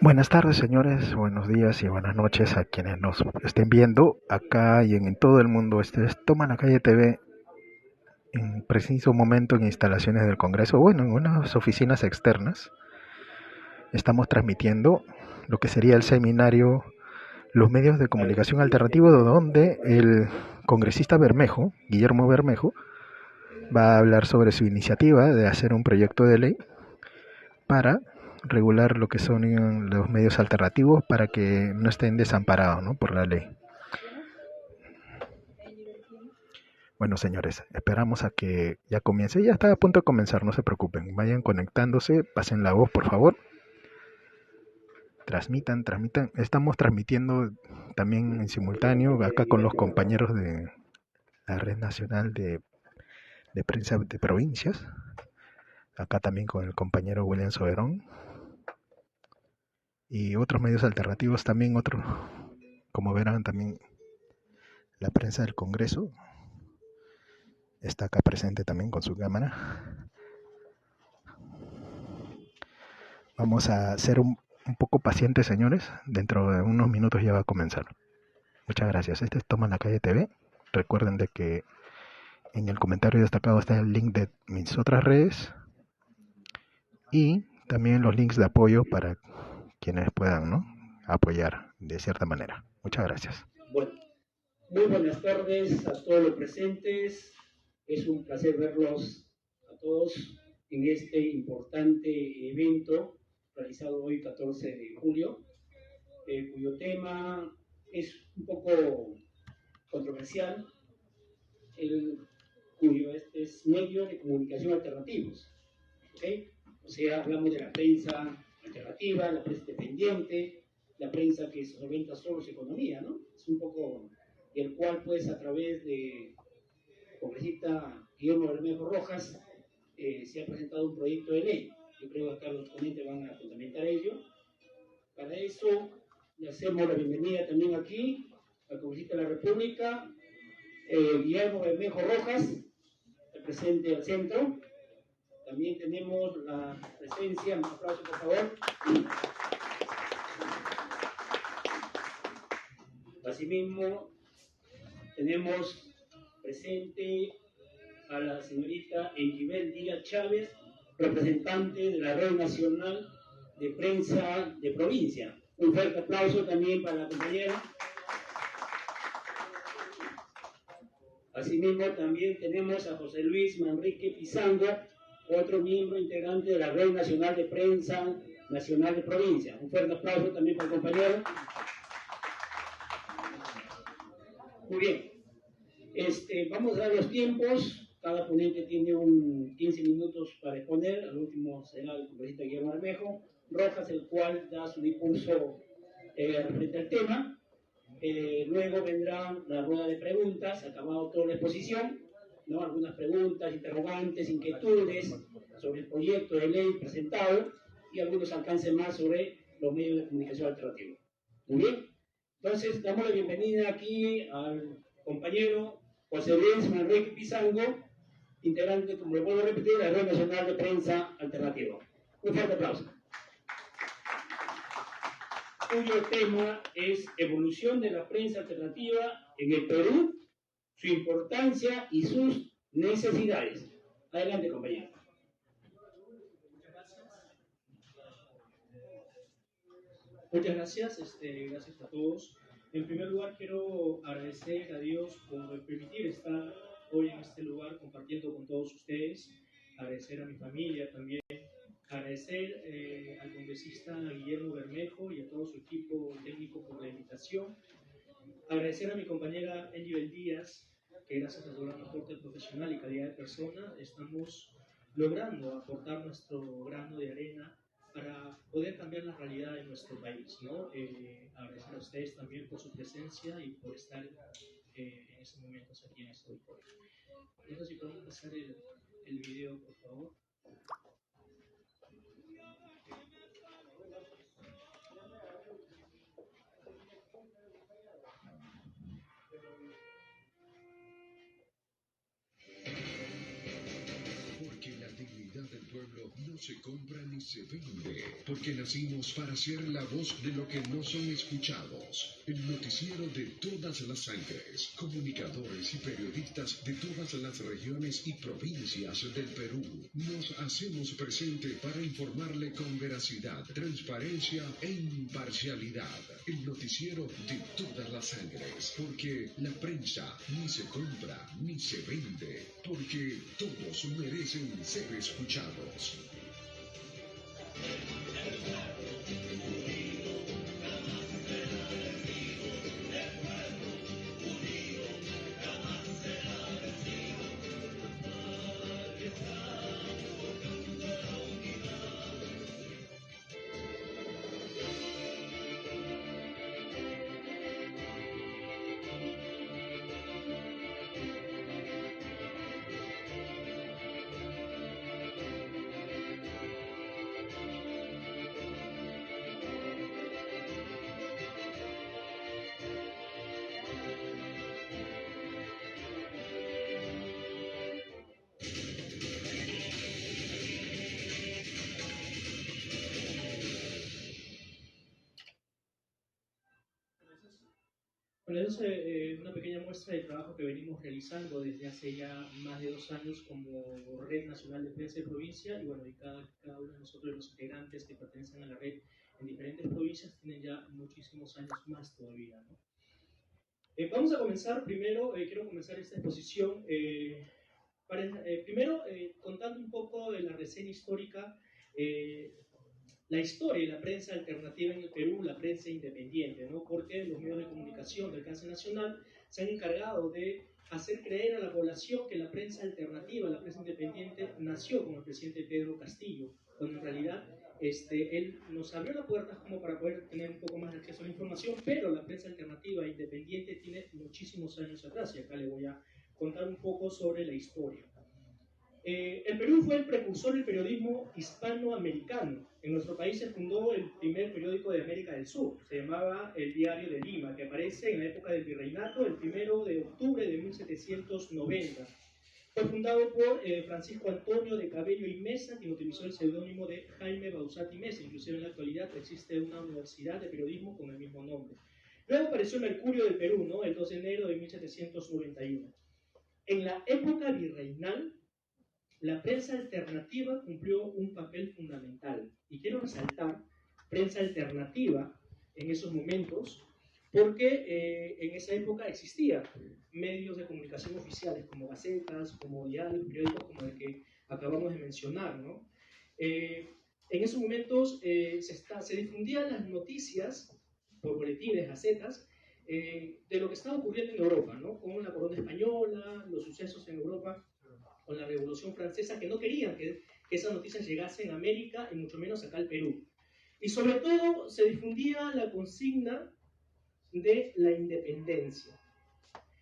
Buenas tardes, señores, buenos días y buenas noches a quienes nos estén viendo acá y en todo el mundo. Este es Toma la Calle TV, en preciso momento en instalaciones del Congreso, bueno, en unas oficinas externas. Estamos transmitiendo lo que sería el seminario Los medios de comunicación alternativos, donde el congresista Bermejo, Guillermo Bermejo, va a hablar sobre su iniciativa de hacer un proyecto de ley para regular lo que son los medios alternativos para que no estén desamparados, ¿no?, por la ley. Bueno, señores, esperamos a que ya comience. Ya está a punto de comenzar, no se preocupen. Vayan conectándose, pasen la voz, por favor. Transmitan. Estamos transmitiendo también en simultáneo acá con los compañeros de la Red Nacional de Prensa de Provincias. Acá también con el compañero William Soberón. Y otros medios alternativos también, otros, como verán, también la prensa del Congreso está acá presente también con su cámara. Vamos a ser un poco pacientes, señores. Dentro de unos minutos ya va a comenzar. Muchas gracias. Este es Toma la Calle TV. Recuerden de que en el comentario destacado está el link de mis otras redes y también los links de apoyo para quienes puedan, ¿no?, apoyar de cierta manera. Muchas gracias. Bueno, muy buenas tardes a todos los presentes. Es un placer verlos a todos en este importante evento realizado hoy 14 de julio, cuyo tema es un poco controversial, cuyo es medios de comunicación alternativos. ¿Okay? O sea, hablamos de la prensa alternativa, la prensa independiente, la prensa que se solventa solo su economía, ¿no? Es un poco el cual, pues, a través de congresista Guillermo Bermejo Rojas, se ha presentado un proyecto de ley. Yo creo que acá los ponentes van a fundamentar ello. Para eso, le hacemos la bienvenida también aquí al congresista de la República, Guillermo Bermejo Rojas, presente al centro. También tenemos la presencia, un aplauso por favor. Asimismo, tenemos presente a la señorita Engibel Díaz Chávez, representante de la Red Nacional de Prensa de Provincia. Un fuerte aplauso también para la compañera. Asimismo, también tenemos a José Luis Manrique Pizango, otro miembro integrante de la Red Nacional de Prensa Nacional de Provincia. Un fuerte aplauso también para el compañero. Muy bien. Vamos a dar los tiempos. Cada ponente tiene 15 minutos para exponer. Al último será el congresista Guillermo Bermejo Rojas, el cual da su discurso referente al tema. Luego vendrá la rueda de preguntas, acabado toda la exposición, ¿no? Algunas preguntas, interrogantes, inquietudes sobre el proyecto de ley presentado y algunos alcances más sobre los medios de comunicación alternativos. Muy bien. Entonces, damos la bienvenida aquí al compañero José Luis Manrique Pizango, integrante, como le vuelvo a repetir, de la Red Nacional de Prensa Alternativa. Un fuerte aplauso. Cuyo tema es evolución de la prensa alternativa en el Perú, su importancia y sus necesidades. Adelante, compañero. Muchas gracias, gracias a todos. En primer lugar, quiero agradecer a Dios por permitir estar hoy en este lugar compartiendo con todos ustedes, agradecer a mi familia también, agradecer al congresista Guillermo Bermejo y a todo su equipo técnico por la invitación, agradecer a mi compañera Engibel Díaz, que gracias a su gran aporte profesional y calidad de persona, estamos logrando aportar nuestro grano de arena para poder cambiar la realidad de nuestro país, ¿no? Agradecer a ustedes también por su presencia y por estar en estos momentos aquí en este auditorio. No sé si podemos pasar el video, por favor. Porque la dignidad del pueblo no se compra ni se vende, porque nacimos para ser la voz de lo que no son escuchados. El noticiero de todas las sangres, comunicadores y periodistas de todas las regiones y provincias del Perú. Nos hacemos presente para informarle con veracidad, transparencia e imparcialidad. El noticiero de todas las sangres, porque la prensa ni se compra ni se vende, porque todos merecen ser escuchados. Bueno, es una pequeña muestra del trabajo que venimos realizando desde hace ya más de 2 años como Red Nacional de Prensa de Provincia, y bueno, y cada uno de nosotros, los integrantes que pertenecen a la red en diferentes provincias, tienen ya muchísimos años más todavía, ¿no? Vamos a comenzar primero, quiero comenzar esta exposición primero contando un poco de la reseña histórica, la historia y la prensa alternativa en el Perú, la prensa independiente, ¿no? Porque los medios de comunicación de alcance nacional se han encargado de hacer creer a la población que la prensa alternativa, la prensa independiente, nació con el presidente Pedro Castillo, cuando en realidad él nos abrió las puertas como para poder tener un poco más de acceso a la información, pero la prensa alternativa e independiente tiene muchísimos años atrás, y acá le voy a contar un poco sobre la historia. El Perú fue el precursor del periodismo hispanoamericano. En nuestro país se fundó el primer periódico de América del Sur, se llamaba El Diario de Lima, que aparece en la época del virreinato, el 1 de octubre de 1790. Fue fundado por Francisco Antonio de Cabello y Mesa, quien utilizó el seudónimo de Jaime Bausat y Mesa. Inclusive en la actualidad existe una universidad de periodismo con el mismo nombre. Luego apareció el Mercurio del Perú, ¿no? El 2 de enero de 1791. En la época virreinal, la prensa alternativa cumplió un papel fundamental. Y quiero resaltar prensa alternativa en esos momentos, porque en esa época existían medios de comunicación oficiales como gacetas, como diarios, periódicos como el que acabamos de mencionar, ¿no? En esos momentos se difundían las noticias por boletines, gacetas, de lo que estaba ocurriendo en Europa, ¿no? Con la corona española, los sucesos en Europa con la Revolución Francesa, que no querían que esas noticias llegasen a América y mucho menos acá al Perú. Y sobre todo se difundía la consigna de la independencia.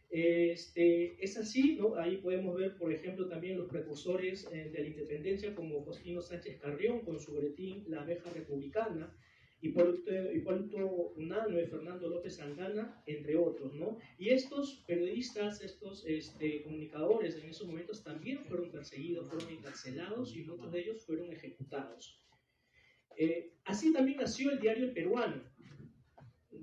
Es así, ¿no? Ahí podemos ver, por ejemplo, también los precursores de la independencia como Faustino Sánchez Carrión con su boletín La Abeja Republicana, Hipólito Unanue y Fernando López Sangana, entre otros, ¿no? Y estos periodistas, estos comunicadores en esos momentos también fueron perseguidos, fueron encarcelados y muchos de ellos fueron ejecutados. Así también nació el diario El Peruano.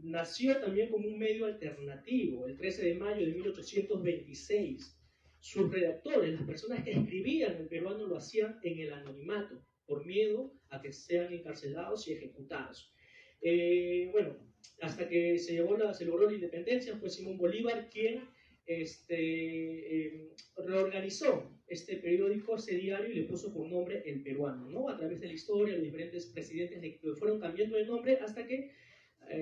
Nació también como un medio alternativo, el 13 de mayo de 1826. Sus redactores, las personas que escribían El Peruano, lo hacían en el anonimato, por miedo a que sean encarcelados y ejecutados. Bueno, hasta que se logró la independencia, fue Simón Bolívar quien reorganizó este periódico, este diario, y le puso por nombre El Peruano, ¿no? A través de la historia, los diferentes presidentes fueron cambiando de nombre hasta que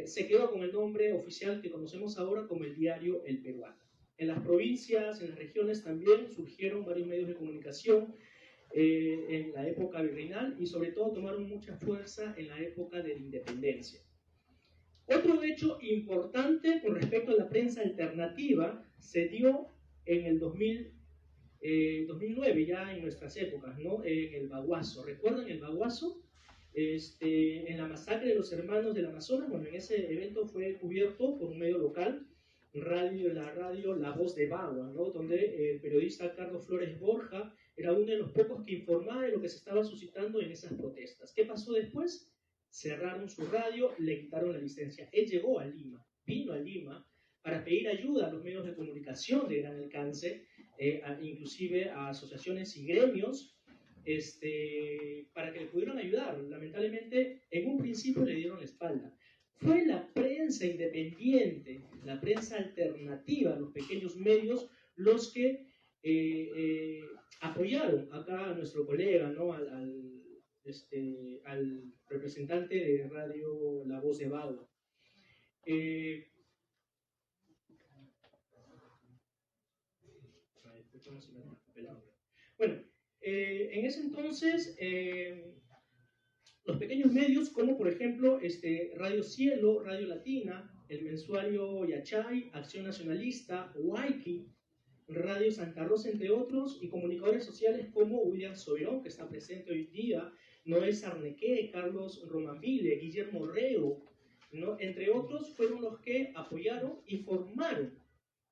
se quedó con el nombre oficial que conocemos ahora como el diario El Peruano. En las provincias, en las regiones también surgieron varios medios de comunicación en la época virreinal y sobre todo tomaron mucha fuerza en la época de la independencia. Otro hecho importante con respecto a la prensa alternativa se dio en el 2009, ya en nuestras épocas, ¿no? En el Baguazo. ¿Recuerdan el Baguazo? En la masacre de los hermanos del Amazonas. Bueno, en ese evento fue cubierto por un medio local, la radio La Voz de Bagua, ¿no? Donde el periodista Carlos Flores Borja Era uno de los pocos que informaba de lo que se estaba suscitando en esas protestas. ¿Qué pasó después? Cerraron su radio, le quitaron la licencia. Él llegó a Lima, vino a Lima para pedir ayuda a los medios de comunicación de gran alcance, inclusive a asociaciones y gremios, para que le pudieran ayudar. Lamentablemente, en un principio le dieron la espalda. Fue la prensa independiente, la prensa alternativa, los pequeños medios, los que apoyaron acá a nuestro colega, ¿no? al representante de Radio La Voz de Bagua. Bueno, en ese entonces, los pequeños medios, como por ejemplo Radio Cielo, Radio Latina, el mensuario Yachay, Acción Nacionalista, Waiki, Radio Santa Rosa, entre otros, y comunicadores sociales como William Soberón, que está presente hoy día, Noé Sarnequé, Carlos Romanville, Guillermo Reo, ¿no? Entre otros, fueron los que apoyaron y formaron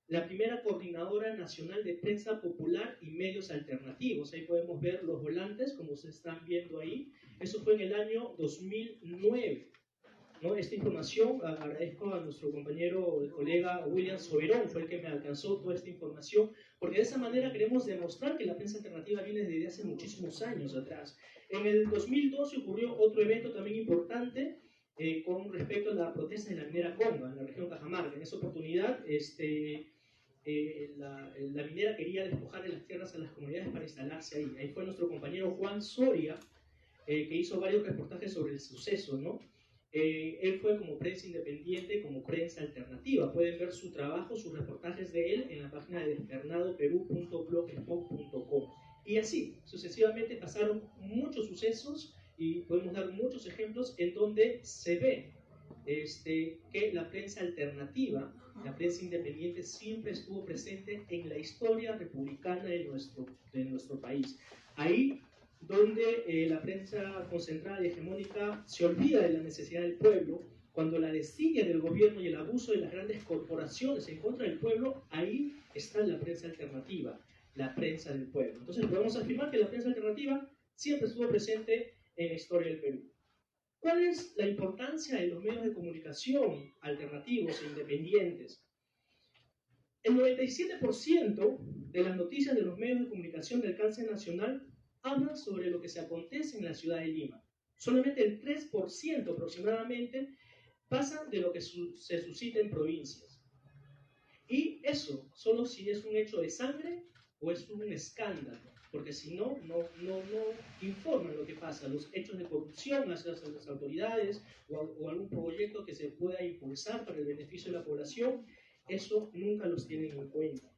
la primera coordinadora nacional de prensa popular y medios alternativos. Ahí podemos ver los volantes, como se están viendo ahí. Eso fue en el año 2009. ¿No? Esta información, agradezco a nuestro compañero, el colega William Soberón, fue el que me alcanzó toda esta información, porque de esa manera queremos demostrar que la prensa alternativa viene desde hace muchísimos años atrás. En el 2012 ocurrió otro evento también importante con respecto a la protesta de la minera Conga, en la región Cajamarca. En esa oportunidad, la minera quería despojar de las tierras a las comunidades para instalarse ahí. Ahí fue nuestro compañero Juan Soria, que hizo varios reportajes sobre el suceso, ¿no? Él fue como prensa independiente, como prensa alternativa. Pueden ver su trabajo, sus reportajes de él en la página de despernadoperú.blogspot.com. Y así, sucesivamente pasaron muchos sucesos y podemos dar muchos ejemplos en donde se ve que la prensa alternativa, la prensa independiente siempre estuvo presente en la historia republicana de nuestro país. Ahí donde la prensa concentrada y hegemónica se olvida de la necesidad del pueblo, cuando la desidia del gobierno y el abuso de las grandes corporaciones en contra del pueblo, ahí está la prensa alternativa, la prensa del pueblo. Entonces podemos afirmar que la prensa alternativa siempre estuvo presente en la historia del Perú. ¿Cuál es la importancia de los medios de comunicación alternativos e independientes? El 97% de las noticias de los medios de comunicación de alcance nacional hablan sobre lo que se acontece en la ciudad de Lima. Solamente el 3% aproximadamente pasa de lo que se suscita en provincias. Y eso solo si es un hecho de sangre o es un escándalo, porque si no informan lo que pasa, los hechos de corrupción hacia las autoridades o algún proyecto que se pueda impulsar para el beneficio de la población, eso nunca los tienen en cuenta.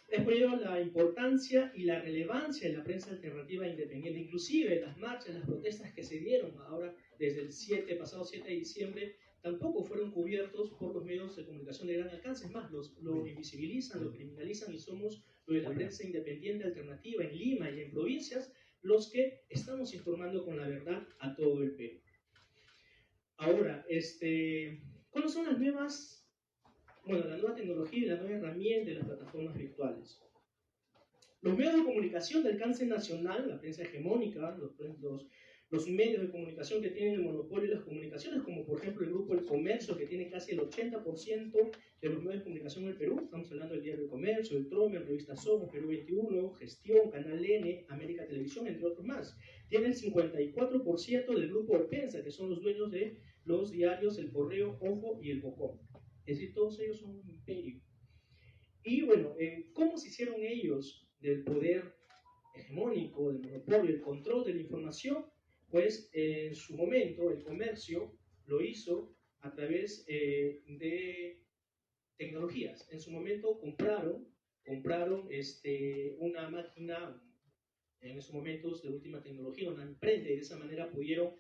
Es por ello la importancia y la relevancia de la prensa alternativa independiente, inclusive las marchas, las protestas que se dieron ahora desde el pasado 7 de diciembre, tampoco fueron cubiertos por los medios de comunicación de gran alcance. Es más, lo invisibilizan, lo criminalizan y somos lo de la prensa independiente alternativa en Lima y en provincias los que estamos informando con la verdad a todo el Perú. Ahora, ¿cuáles son las nuevas? Bueno, la nueva tecnología y la nueva herramienta de las plataformas virtuales. Los medios de comunicación de alcance nacional, la prensa hegemónica, los medios de comunicación que tienen el monopolio de las comunicaciones, como por ejemplo el grupo El Comercio, que tiene casi el 80% de los medios de comunicación en el Perú. Estamos hablando del Diario El Comercio, el Trome, Revista Somos, Perú 21, Gestión, Canal N, América Televisión, entre otros más. Tiene el 54% del grupo Orpensa, que son los dueños de los diarios El Correo, Ojo y El Bocón. Es decir, todos ellos son un imperio. Y bueno, ¿cómo se hicieron ellos del poder hegemónico, del monopolio, el control de la información? Pues en su momento el comercio lo hizo a través de tecnologías. En su momento compraron una máquina, en esos momentos de última tecnología, una imprenta, y de esa manera pudieron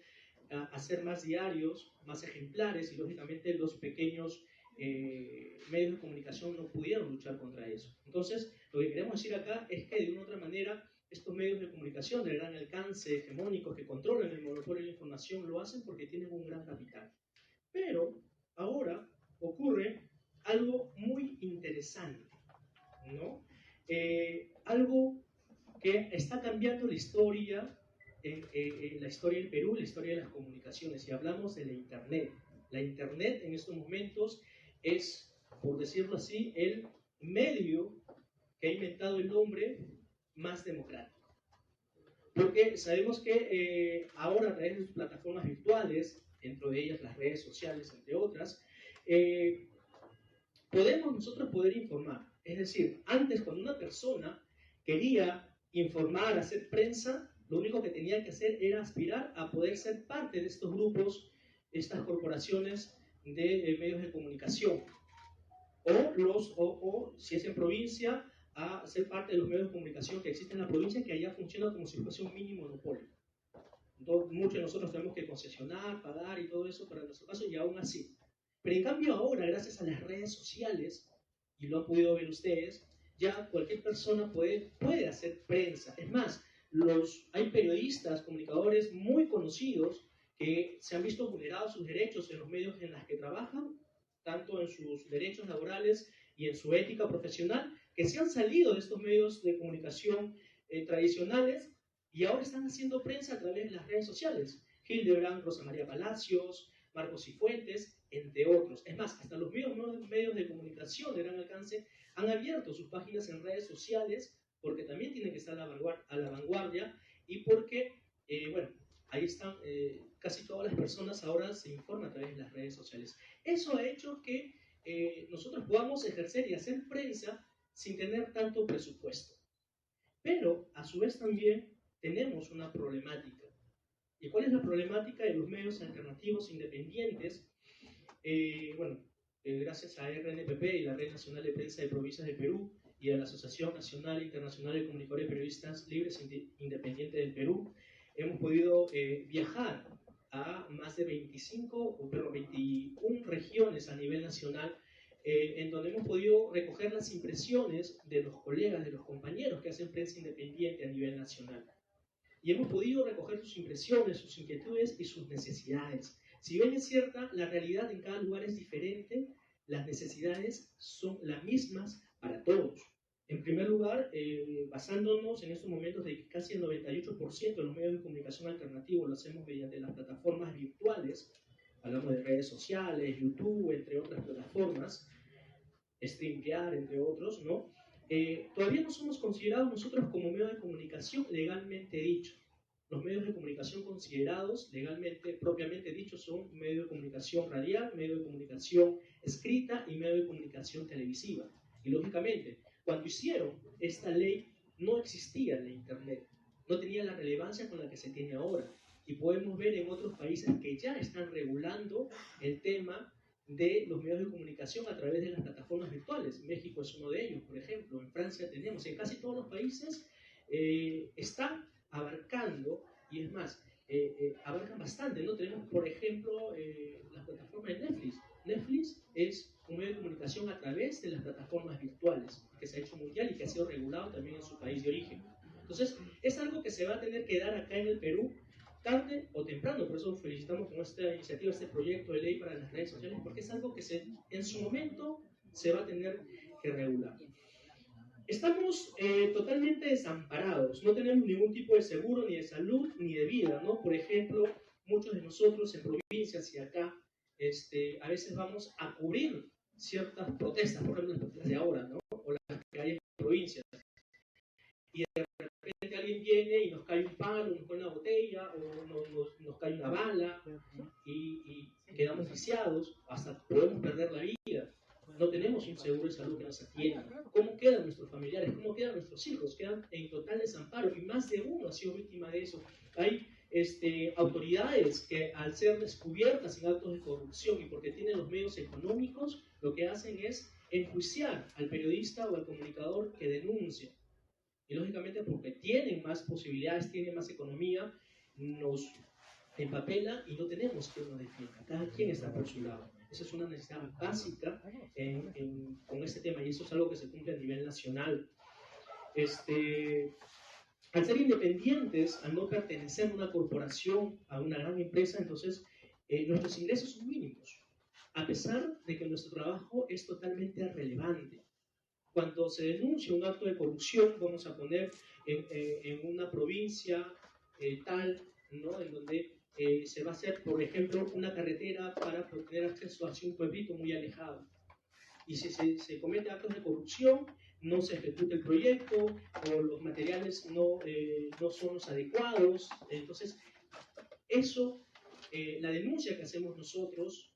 hacer más diarios, más ejemplares, y lógicamente los pequeños medios de comunicación no pudieron luchar contra eso. Entonces, lo que queremos decir acá es que de una u otra manera estos medios de comunicación de gran alcance, hegemónicos, que controlan el monopolio de la información, lo hacen porque tienen un gran capital. Pero ahora ocurre algo muy interesante, ¿no? Algo que está cambiando la historia del Perú, la historia de las comunicaciones, y hablamos de la Internet. La Internet en estos momentos es, por decirlo así, el medio que ha inventado el hombre más democrático. Porque sabemos que ahora a través de plataformas virtuales, dentro de ellas las redes sociales, entre otras, podemos nosotros poder informar. Es decir, antes cuando una persona quería informar, hacer prensa, lo único que tenía que hacer era aspirar a poder ser parte de estos grupos, estas corporaciones de medios de comunicación. O si es en provincia, a ser parte de los medios de comunicación que existen en la provincia, que allá funciona como si fuese un mini monopolio. Entonces, muchos de nosotros tenemos que concesionar, pagar y todo eso para nuestro caso, y aún así. Pero en cambio ahora, gracias a las redes sociales, y lo han podido ver ustedes, ya cualquier persona puede hacer prensa. Es más, hay periodistas, comunicadores muy conocidos que se han visto vulnerados sus derechos en los medios en los que trabajan, tanto en sus derechos laborales y en su ética profesional, que se han salido de estos medios de comunicación tradicionales y ahora están haciendo prensa a través de las redes sociales. Hildebrand, Rosa María Palacios, Marcos Cifuentes, entre otros. Es más, hasta los medios de comunicación de gran alcance han abierto sus páginas en redes sociales porque también tienen que estar a la vanguardia y porque, bueno, ahí están, casi todas las personas ahora se informan a través de las redes sociales. Eso ha hecho que nosotros podamos ejercer y hacer prensa sin tener tanto presupuesto. Pero, a su vez también, tenemos una problemática. ¿Y cuál es la problemática de los medios alternativos independientes? Gracias a RNPP y la Red Nacional de Prensa de Provincias del Perú y a la Asociación Nacional e Internacional de Comunicadores y Periodistas Libres e Independientes del Perú, hemos podido viajar a más de 21 regiones a nivel nacional, en donde hemos podido recoger las impresiones de los colegas, de los compañeros que hacen prensa independiente a nivel nacional. Y hemos podido recoger sus impresiones, sus inquietudes y sus necesidades. Si bien es cierta, la realidad en cada lugar es diferente, las necesidades son las mismas para todos. En primer lugar, basándonos en estos momentos de que casi el 98% de los medios de comunicación alternativos lo hacemos mediante las plataformas virtuales, hablamos de redes sociales, YouTube, entre otras plataformas, StreamYard, entre otros, ¿no? Todavía no somos considerados nosotros como medio de comunicación legalmente dicho. Los medios de comunicación considerados legalmente, propiamente dicho, son medio de comunicación radial, medio de comunicación escrita y medio de comunicación televisiva. Y lógicamente, cuando hicieron esta ley, no existía la Internet, no tenía la relevancia con la que se tiene ahora. Y podemos ver en otros países que ya están regulando el tema de los medios de comunicación a través de las plataformas virtuales. México es uno de ellos, por ejemplo. En Francia tenemos, en casi todos los países están abarcando, y es más, abarcan bastante, ¿no? Tenemos, por ejemplo, la plataforma de Netflix. Netflix es un medio de comunicación a través de las plataformas virtuales, que se ha hecho mundial y que ha sido regulado también en su país de origen. Entonces, es algo que se va a tener que dar acá en el Perú, tarde o temprano. Por eso felicitamos con esta iniciativa, este proyecto de ley para las redes sociales, porque es algo que en su momento se va a tener que regular. Estamos totalmente desamparados, no tenemos ningún tipo de seguro ni de salud ni de vida, ¿no? Por ejemplo, muchos de nosotros en provincias y acá, a veces vamos a cubrir ciertas protestas, por ejemplo las protestas de ahora, ¿no? O las que hay en provincias. Y de repente alguien viene y nos cae un palo, nos cae una botella, o nos cae una bala, y quedamos viciados, hasta podemos perder la vida. No tenemos un seguro de salud que nos atienda. ¿Cómo quedan nuestros familiares? ¿Cómo quedan nuestros hijos? Quedan en total desamparo y más de uno ha sido víctima de eso. Hay autoridades que al ser descubiertas en actos de corrupción y porque tienen los medios económicos, lo que hacen es enjuiciar al periodista o al comunicador que denuncia. Y lógicamente porque tienen más posibilidades, tienen más economía, nos empapela y no tenemos quien nos defienda. Cada quien está por su lado. Esa es una necesidad básica con este tema y eso es algo que se cumple a nivel nacional. Al ser independientes, al no pertenecer a una corporación, a una gran empresa, entonces nuestros ingresos son mínimos, a pesar de que nuestro trabajo es totalmente relevante. Cuando se denuncia un acto de corrupción, vamos a poner en una provincia tal, ¿no? En donde se va a hacer, por ejemplo, una carretera para tener acceso hacia un pueblito muy alejado. Y si se comete actos de corrupción, no se ejecuta el proyecto o los materiales no son los adecuados. Entonces, eso, la denuncia que hacemos nosotros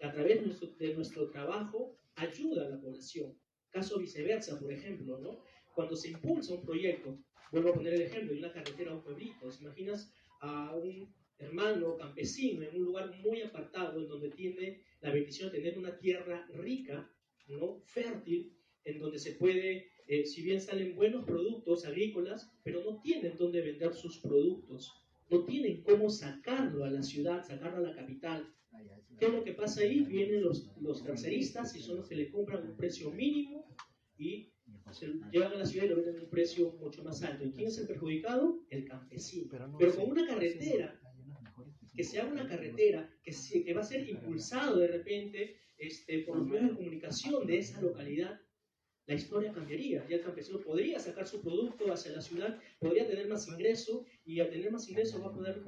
a través de nuestro trabajo ayuda a la población. Caso viceversa, por ejemplo, ¿no? Cuando se impulsa un proyecto, vuelvo a poner el ejemplo de una carretera a un pueblito, ¿te imaginas a un hermano campesino en un lugar muy apartado en donde tiene la bendición de tener una tierra rica, ¿no? Fértil, en donde se puede, si bien salen buenos productos agrícolas, pero no tienen dónde vender sus productos, no tienen cómo sacarlo a la ciudad, sacarlo a la capital. ¿Qué es lo que pasa ahí? Vienen los terceristas y son los que le compran un precio mínimo y se llevan a la ciudad y lo venden a un precio mucho más alto. ¿Y quién es el perjudicado? El campesino. Pero con una carretera, que se haga una carretera que va a ser impulsado de repente por los medios de comunicación de esa localidad, la historia cambiaría. Ya el campesino podría sacar su producto hacia la ciudad, podría tener más ingreso y al tener más ingreso va a poder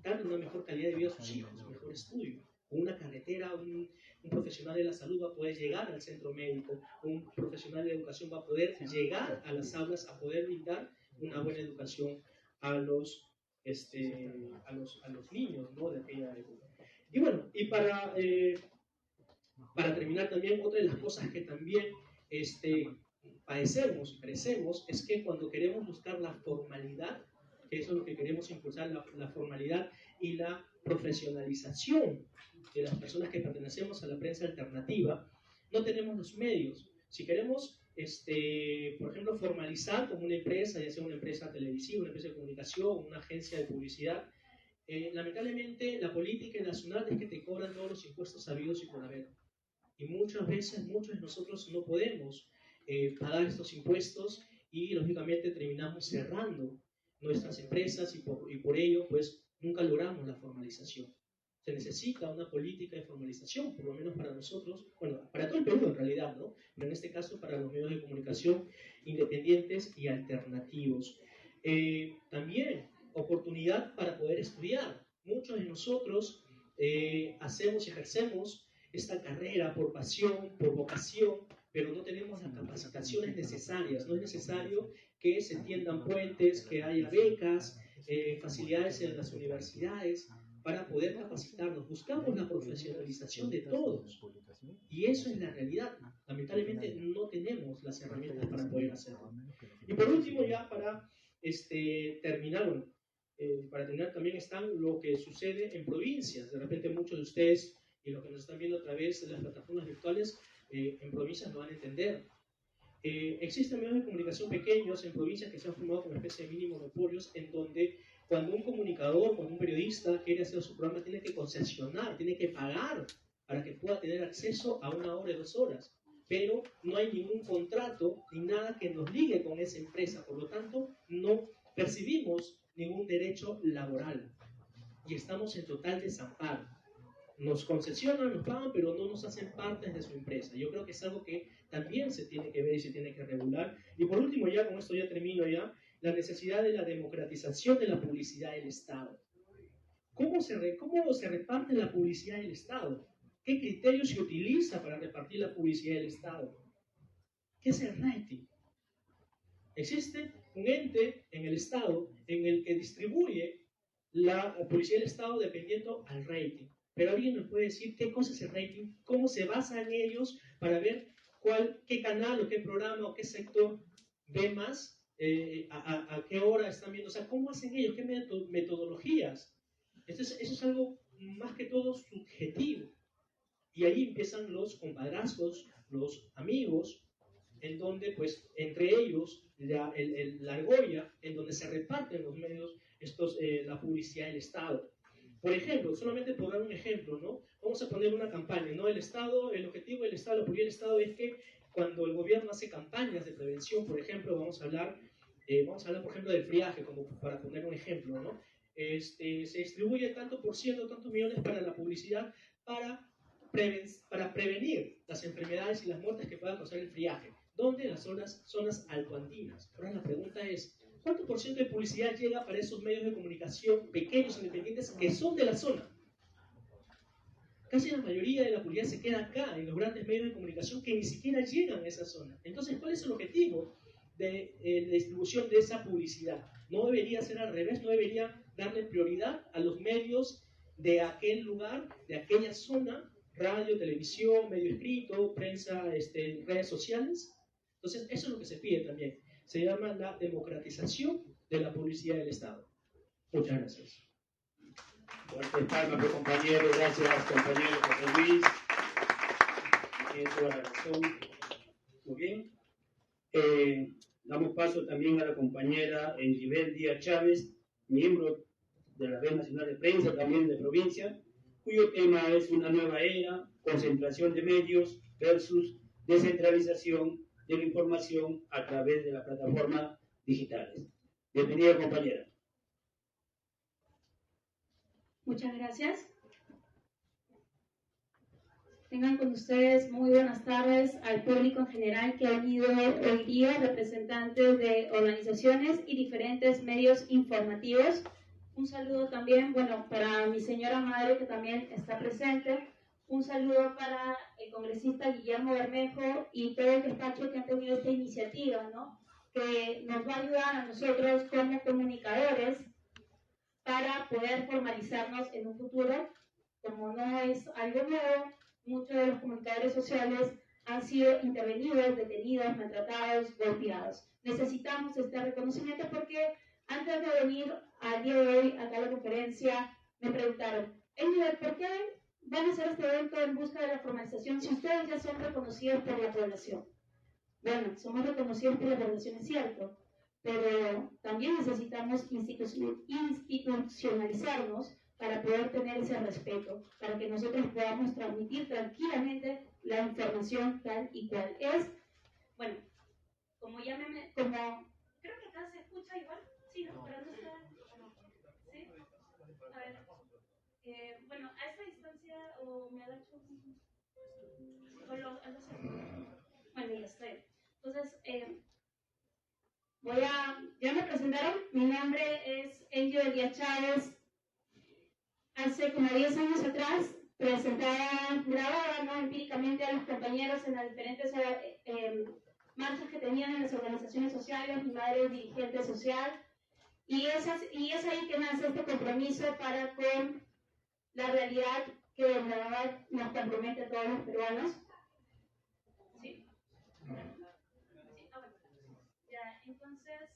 darle una mejor calidad de vida a sus hijos, un mejor estudio. Con una carretera, un profesional de la salud va a poder llegar al centro médico, un profesional de educación va a poder llegar a las aulas a poder brindar una buena educación a los niños, ¿no? De aquella época. Y bueno, y para terminar también, otra de las cosas que también padecemos y carecemos es que cuando queremos buscar la formalidad, que eso es lo que queremos impulsar, la formalidad y la profesionalización de las personas que pertenecemos a la prensa alternativa, no tenemos los medios. Si queremos, por ejemplo, formalizar como una empresa, ya sea una empresa televisiva, una empresa de comunicación, una agencia de publicidad, lamentablemente la política nacional es que te cobran todos los impuestos habidos y por haber. Y muchas veces, muchos de nosotros no podemos pagar estos impuestos y lógicamente terminamos cerrando nuestras empresas y por ello pues nunca logramos la formalización. Se necesita una política de formalización, por lo menos para nosotros, bueno, para todo el Perú en realidad, ¿no? Pero en este caso para los medios de comunicación independientes y alternativos. También oportunidad para poder estudiar. Muchos de nosotros hacemos y ejercemos esta carrera por pasión, por vocación, pero no tenemos las capacitaciones necesarias. No es necesario que se tiendan puentes, que haya becas, facilidades en las universidades para poder capacitarnos. Buscamos la profesionalización de todos. Y eso es la realidad. Lamentablemente no tenemos las herramientas para poder hacerlo. Y por último, ya para terminar, bueno, para terminar también están lo que sucede en provincias. De repente muchos de ustedes y los que nos están viendo a través de las plataformas virtuales en provincias no van a entender. Existen medios de comunicación pequeños en provincias que se han formado como especie de mini monopolios en donde cuando un comunicador, cuando un periodista quiere hacer su programa tiene que concesionar, tiene que pagar para que pueda tener acceso a 1 hora y 2 horas. Pero no hay ningún contrato ni nada que nos ligue con esa empresa, por lo tanto no percibimos ningún derecho laboral y estamos en total desamparo. Nos concesionan, nos pagan, pero no nos hacen parte de su empresa. Yo creo que es algo que también se tiene que ver y se tiene que regular. Y por último, ya con esto ya termino ya, la necesidad de la democratización de la publicidad del Estado. ¿Cómo se reparte la publicidad del Estado? ¿Qué criterios se utiliza para repartir la publicidad del Estado? ¿Qué es el rating? Existe un ente en el Estado en el que distribuye la publicidad del Estado dependiendo al rating. Pero alguien nos puede decir qué cosa es el rating, cómo se basa en ellos para ver qué canal o qué programa o qué sector ve más, a qué hora están viendo, o sea, cómo hacen ellos, qué metodologías. Eso es algo más que todo subjetivo. Y ahí empiezan los compadrazgos, los amigos, en donde pues entre ellos la argolla, en donde se reparten los medios, la publicidad del Estado. Por ejemplo, solamente por dar un ejemplo, ¿no? Vamos a poner una campaña, ¿no? El objetivo del Estado, la política del Estado es que cuando el gobierno hace campañas de prevención, por ejemplo, vamos a hablar por ejemplo, del friaje, como para poner un ejemplo, ¿no? Se distribuye tanto por ciento, tantos millones para la publicidad, para prevenir las enfermedades y las muertes que pueda causar el friaje. donde las zonas altoandinas. Ahora la pregunta es, ¿cuánto por ciento de publicidad llega para esos medios de comunicación pequeños, independientes, que son de la zona? Casi la mayoría de la publicidad se queda acá, en los grandes medios de comunicación que ni siquiera llegan a esa zona. Entonces, ¿cuál es el objetivo de la distribución de esa publicidad? No debería ser al revés, no debería darle prioridad a los medios de aquel lugar, de aquella zona, radio, televisión, medio escrito, prensa, redes sociales. Entonces, eso es lo que se pide también. Se llama la democratización de la publicidad del Estado. Muchas gracias. Fuerte palmas, compañero. Gracias, compañero José Luis. Tiene toda la razón. Muy bien. Damos paso también a la compañera Enjibel Díaz Chávez, miembro de la Red Nacional de Prensa, también de provincia, cuyo tema es una nueva era, concentración de medios versus descentralización de la información a través de las plataformas digitales. Bienvenida, compañera. Muchas gracias. Tengan con ustedes muy buenas tardes al público en general que ha venido hoy día, representantes de organizaciones y diferentes medios informativos. Un saludo también, para mi señora madre que también está presente. Un saludo para el congresista Guillermo Bermejo y todo el despacho que han tenido esta iniciativa, ¿no? Que nos va a ayudar a nosotros como comunicadores para poder formalizarnos en un futuro. Como no es algo nuevo, muchos de los comunicadores sociales han sido intervenidos, detenidos, maltratados, golpeados. Necesitamos este reconocimiento porque antes de venir al día de hoy acá a la conferencia, me preguntaron, ¿por qué van a hacer este evento en busca de la formalización si ustedes ya son reconocidos por la población? Bueno, somos reconocidos por la población, es cierto, pero también necesitamos institucionalizarnos para poder tener ese respeto, para que nosotros podamos transmitir tranquilamente la información tal y cual es. Bueno, como creo que acá se escucha igual, sí, ¿no? Pero no está, ¿sí? A ver, a esta distancia, o me agacho, bueno, ya estoy. Entonces, ya me presentaron, mi nombre es Enjibel Díaz Chávez. Hace como 10 años atrás grababa, ¿no?, empíricamente a los compañeros en las diferentes marchas que tenían en las organizaciones sociales. Mi madre es dirigente social y es ahí que nace este compromiso para con la realidad que de verdad nos compromete a todos los peruanos. ¿Sí? Ya, entonces,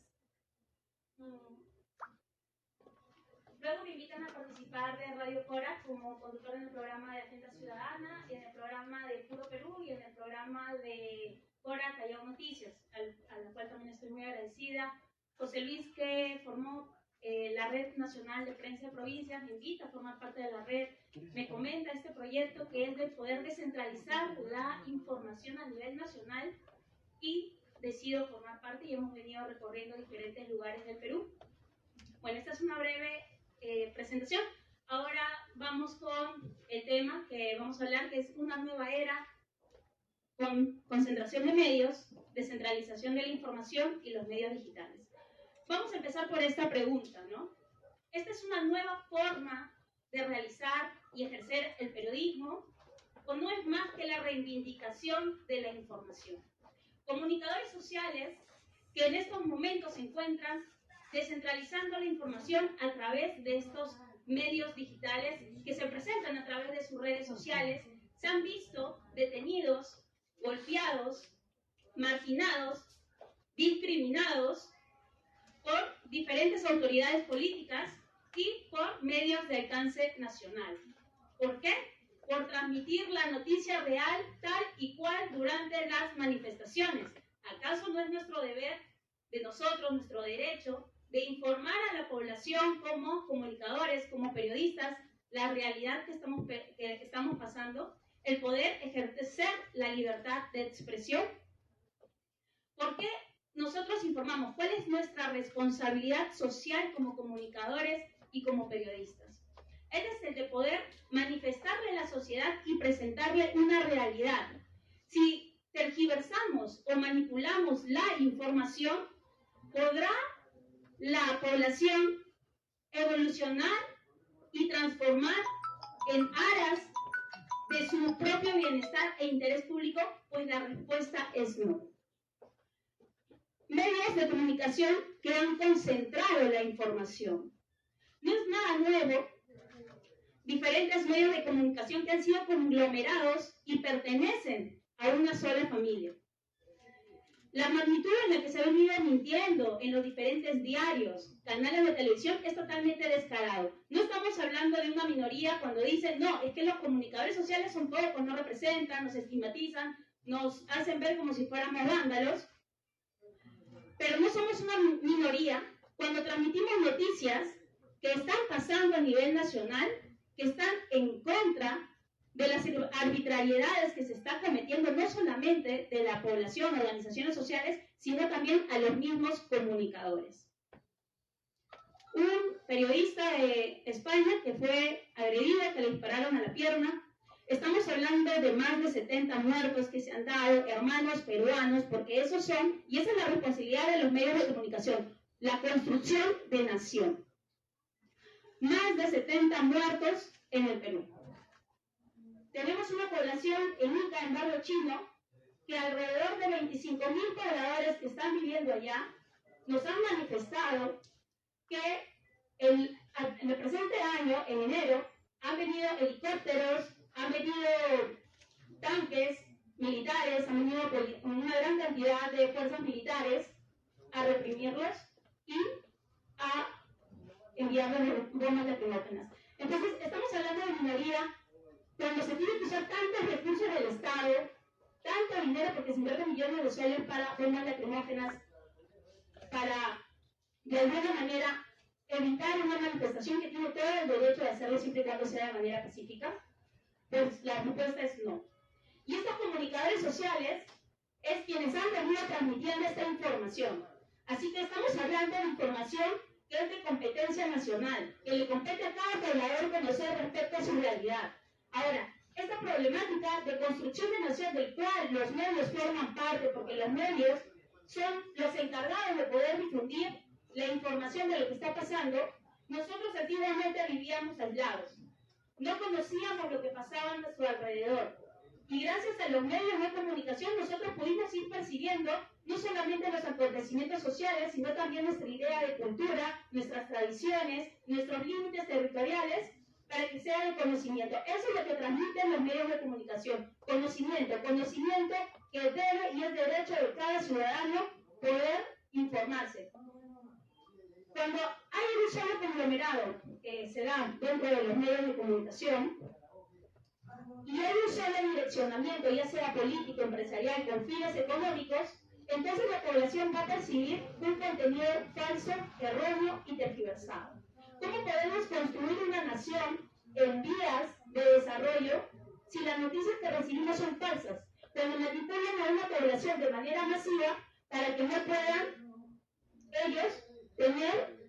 luego me invitan a participar de Radio Cora como conductor en el programa de Agenda Ciudadana, en el programa de Puro Perú y en el programa de Cora Callao Noticias, a la cual también estoy muy agradecida. José Luis, que formó la Red Nacional de Prensa de Provincias, me invita a formar parte de la red, me comenta este proyecto que es de poder descentralizar la información a nivel nacional y decido formar parte y hemos venido recorriendo diferentes lugares del Perú. Bueno, esta es una breve presentación. Ahora vamos con el tema que vamos a hablar, que es una nueva era con concentración de medios, descentralización de la información y los medios digitales. Vamos a empezar por esta pregunta, ¿no? ¿Esta es una nueva forma de realizar y ejercer el periodismo o no es más que la reivindicación de la información? Comunicadores sociales que en estos momentos se encuentran descentralizando la información a través de estos medios digitales que se presentan a través de sus redes sociales, se han visto detenidos, golpeados, marginados, discriminados por diferentes autoridades políticas y por medios de alcance nacional. ¿Por qué? Por transmitir la noticia real tal y cual durante las manifestaciones. ¿Acaso no es nuestro deber, de nosotros, nuestro derecho, de informar a la población como comunicadores, como periodistas, la realidad que estamos pasando, el poder ejercer la libertad de expresión? ¿Por qué nosotros informamos? ¿Cuál es nuestra responsabilidad social como comunicadores y como periodistas? Es el de poder manifestarle a la sociedad y presentarle una realidad. Si tergiversamos o manipulamos la información, podrá la población evolucionar y transformar en aras de su propio bienestar e interés público, pues la respuesta es no. Medios de comunicación que han concentrado la información. No es nada nuevo. Diferentes medios de comunicación que han sido conglomerados y pertenecen a una sola familia. La magnitud en la que se ha venido mintiendo en los diferentes diarios, canales de televisión, es totalmente descarado. No estamos hablando de una minoría cuando dicen, no, es que los comunicadores sociales son pocos, no representan, nos estigmatizan, nos hacen ver como si fuéramos vándalos. Pero no somos una minoría cuando transmitimos noticias que están pasando a nivel nacional, que están en contra de las arbitrariedades que se están cometiendo no solamente de la población, organizaciones sociales, sino también a los mismos comunicadores. Un periodista de España que fue agredido, que le dispararon a la pierna. Estamos hablando de más de 70 muertos que se han dado, hermanos peruanos, porque esos son, y esa es la responsabilidad de los medios de comunicación, la construcción de nación. Más de 70 muertos en el Perú. Tenemos una población en Ica, en Barrio Chino, que alrededor de 25.000 pobladores que están viviendo allá nos han manifestado que en el presente año, en enero, han venido helicópteros, han venido tanques militares, han venido una gran cantidad de fuerzas militares a reprimirlos y a enviarles bombas lacrimógenas. Entonces, estamos hablando de minoría cuando se tiene que usar tantos recursos del Estado, tanto dinero, porque se invierten millones de soles para bombas lacrimógenas, para, de alguna manera, evitar una manifestación que tiene todo el derecho de hacerlo siempre y cuando sea de manera pacífica, pues la respuesta es no. Y estos comunicadores sociales es quienes han venido transmitiendo esta información. Así que estamos hablando de información que es de competencia nacional, que le compete a cada poblador conocer respecto a su realidad. Ahora, esta problemática de construcción de nación del cual los medios forman parte, porque los medios son los encargados de poder difundir la información de lo que está pasando, nosotros antiguamente vivíamos aislados. No conocíamos lo que pasaba a nuestro alrededor. Y gracias a los medios de comunicación nosotros pudimos ir percibiendo no solamente los acontecimientos sociales, sino también nuestra idea de cultura, nuestras tradiciones, nuestros límites territoriales, para que sea de conocimiento. Eso es lo que transmiten los medios de comunicación. Conocimiento que debe y es derecho de cada ciudadano poder informarse. Cuando hay un solo conglomerado que se da dentro de los medios de comunicación, y hay un solo direccionamiento, ya sea político, empresarial, con fines económicos, entonces la población va a percibir un contenido falso, erróneo y tergiversado. ¿Cómo podemos construir una nación en vías de desarrollo si las noticias que recibimos son falsas? Cuando manipulan a una población de manera masiva para que no puedan ellos tener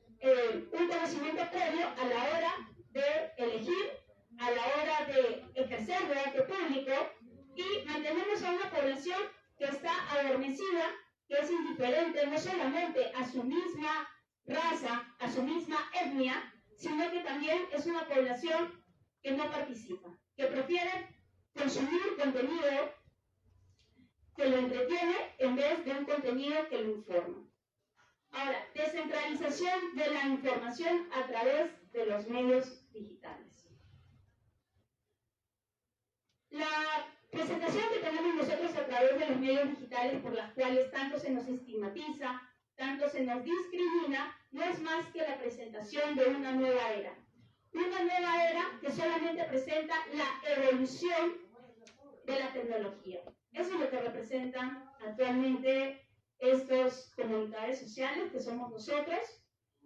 un conocimiento previo a la hora de elegir, a la hora de ejercer debate público, y mantenemos a una población que está adormecida, que es indiferente no solamente a su misma raza, a su misma etnia, sino que también es una población que no participa, que prefiere consumir contenido que lo entretiene en vez de un contenido que lo informa. Ahora, descentralización de la información a través de los medios digitales. La presentación que tenemos nosotros a través de los medios digitales, por las cuales tanto se nos estigmatiza, tanto se nos discrimina, no es más que la presentación de una nueva era. Una nueva era que solamente presenta la evolución de la tecnología. Eso es lo que representan actualmente estos comunicadores sociales que somos nosotros.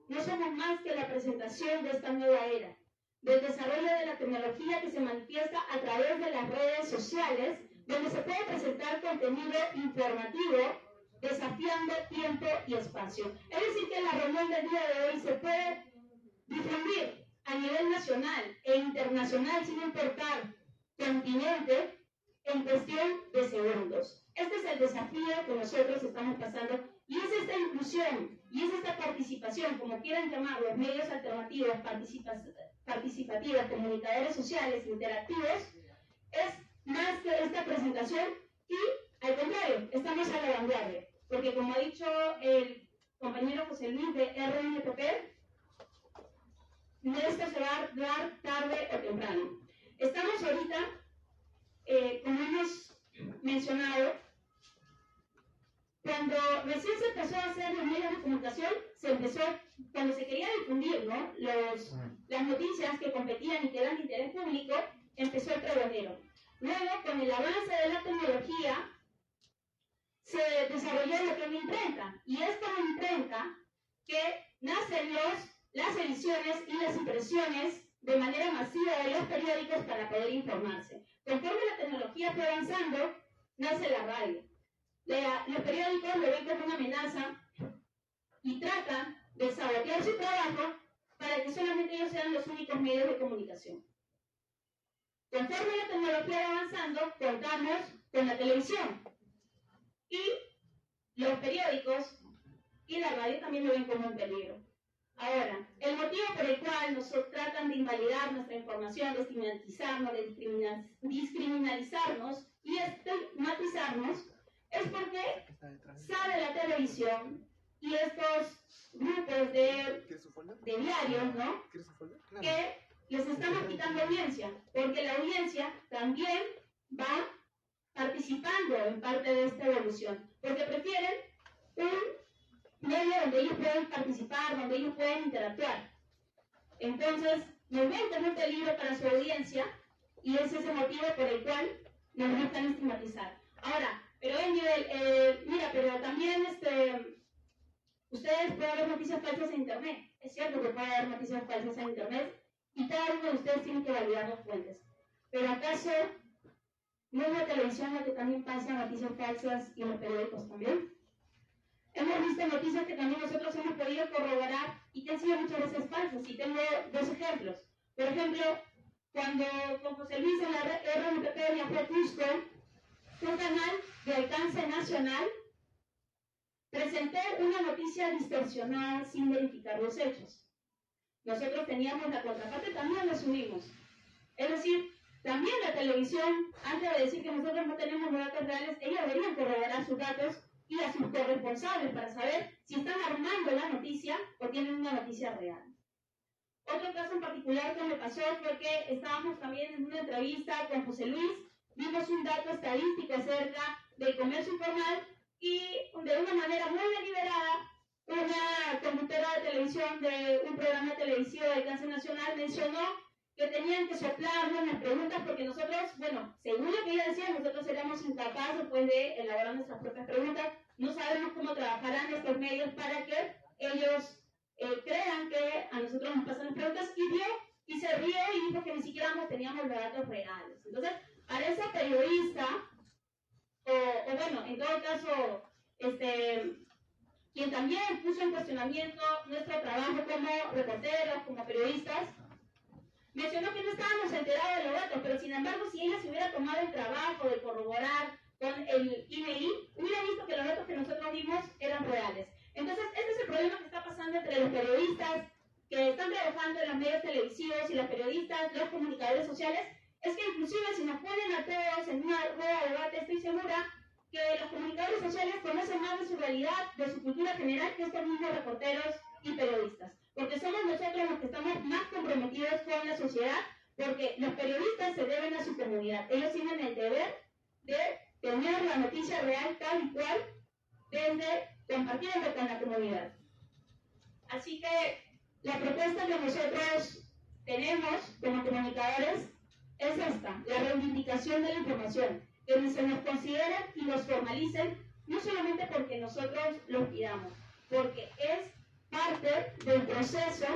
No somos más que la presentación de esta nueva era, del desarrollo de la tecnología que se manifiesta a través de las redes sociales, donde se puede presentar contenido informativo desafiando tiempo y espacio. Es decir, que la reunión del día de hoy se puede difundir a nivel nacional e internacional sin importar continente, en cuestión de segundos. Este es el desafío que nosotros estamos pasando y es esta inclusión y es esta participación, como quieran llamarlo, medios alternativos, participativos, comunicadores sociales, interactivos, es más que esta presentación y, al contrario, estamos a la vanguardia. Porque como ha dicho el compañero José Luis de RNPP, esto se va a dar tarde o temprano. Estamos ahorita, como hemos mencionado, cuando recién se empezó a hacer los medios de comunicación, cuando se quería difundir, ¿no?, las noticias que competían y que eran de interés público, empezó el pregonero. Luego, con el avance de la tecnología, se desarrolló lo que es la imprenta, y es con la imprenta que nacen las ediciones y las impresiones de manera masiva de los periódicos para poder informarse. Conforme la tecnología fue avanzando, nace la radio. Los periódicos lo ven como una amenaza y tratan de sabotear su trabajo para que solamente ellos sean los únicos medios de comunicación. Conforme la tecnología va avanzando, contamos con la televisión. Y los periódicos y la radio también lo ven como un peligro. Ahora, el motivo por el cual nos tratan de invalidar nuestra información, de estigmatizarnos, de discriminalizarnos y estigmatizarnos, es porque sabe la televisión y estos grupos de diarios, ¿no?, que les estamos quitando audiencia, porque la audiencia también va participando en parte de esta evolución, porque prefieren un medio donde ellos pueden participar, donde ellos pueden interactuar. Entonces, nos ven como un peligro para su audiencia y ese es el motivo por el cual nos buscan estigmatizar. Ahora, pero mira, pero también ustedes pueden ver noticias falsas en Internet. Es cierto que puede haber noticias falsas en Internet y cada uno de ustedes tiene que validar las fuentes. Pero ¿acaso no es la televisión la que también pasa noticias falsas y los periódicos también? Hemos visto noticias que también nosotros hemos podido corroborar y que han sido muchas veces falsas. Y tengo dos ejemplos. Por ejemplo, cuando con José Luis en la RNPP viajó a Cusco, un canal de alcance nacional presentó una noticia distorsionada sin verificar los hechos. Nosotros teníamos la contraparte, también la subimos. Es decir, también la televisión, antes de decir que nosotros no tenemos los datos reales, ellos deberían corroborar sus datos y a sus corresponsables para saber si están armando la noticia o tienen una noticia real. Otro caso en particular que me pasó fue que estábamos también en una entrevista con José Luis, vimos un dato estadístico acerca del comercio informal y de una manera muy deliberada, una conductora de televisión de un programa televisivo de alcance nacional mencionó que tenían que soplarnos las preguntas porque nosotros, bueno, según lo que ella decía, nosotros éramos incapaces pues, de elaborar nuestras propias preguntas, no sabemos cómo trabajarán estos medios para que ellos crean que a nosotros nos pasan las preguntas y se rió y dijo que ni siquiera teníamos los datos reales. Entonces, para esa periodista, o bueno, en todo caso, quien también puso en cuestionamiento nuestro trabajo como reporteros, como periodistas, mencionó que no estábamos enterados de los datos, pero sin embargo, si ella se hubiera tomado el trabajo de corroborar con el INEI, hubiera visto que los datos que nosotros vimos eran reales. Entonces, este es el problema que está pasando entre los periodistas que están trabajando en los medios televisivos y los periodistas, los comunicadores sociales, es que inclusive si nos ponen a todos en una rueda de debate, estoy segura que los comunicadores sociales conocen más de su realidad, de su cultura general, que estos mismos reporteros y periodistas. Porque somos nosotros los que estamos más comprometidos con la sociedad, porque los periodistas se deben a su comunidad. Ellos tienen el deber de tener la noticia real tal y cual, desde compartiendo con la comunidad. Así que la propuesta que nosotros tenemos como comunicadores es esta, la reivindicación de la información, que se nos consideren y nos formalicen, no solamente porque nosotros los pidamos, porque es parte del proceso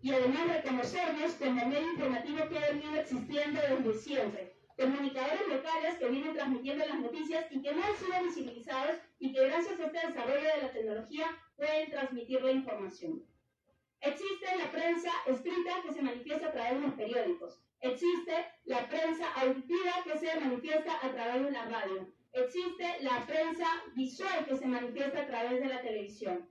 y además reconocernos como medio informativo que ha venido existiendo desde siempre. Comunicadores locales que vienen transmitiendo las noticias y que no han sido visibilizados y que gracias a este desarrollo de la tecnología pueden transmitir la información. Existe la prensa escrita que se manifiesta a través de los periódicos. existe la prensa auditiva que se manifiesta a través de la radio. Existe la prensa visual que se manifiesta a través de la televisión.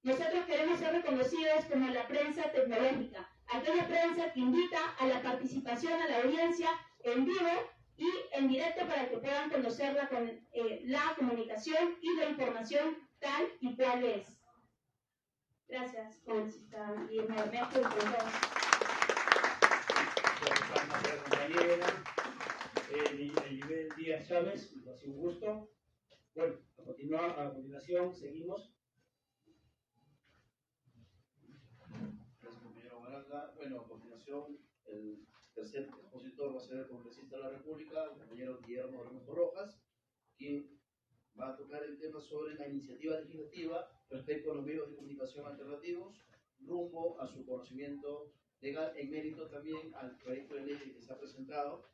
Nosotros queremos ser reconocidos como la prensa tecnológica, aquella prensa que invita a la participación a la audiencia en vivo y en directo para que puedan conocer la comunicación y la información tal y cual es. Gracias, congresista Guillermo Bermejo y por todos. Compañera, Elibel Díaz Chávez, ha sido un gusto. Bueno, a continuación seguimos. Gracias, compañero Baranda. Bueno, a continuación, el tercer expositor va a ser el congresista de la República, el compañero Guillermo Bermejo Rojas, quien va a tocar el tema sobre la iniciativa legislativa respecto a los medios de comunicación alternativos, rumbo a su conocimiento legal, en mérito también al proyecto de ley que se ha presentado,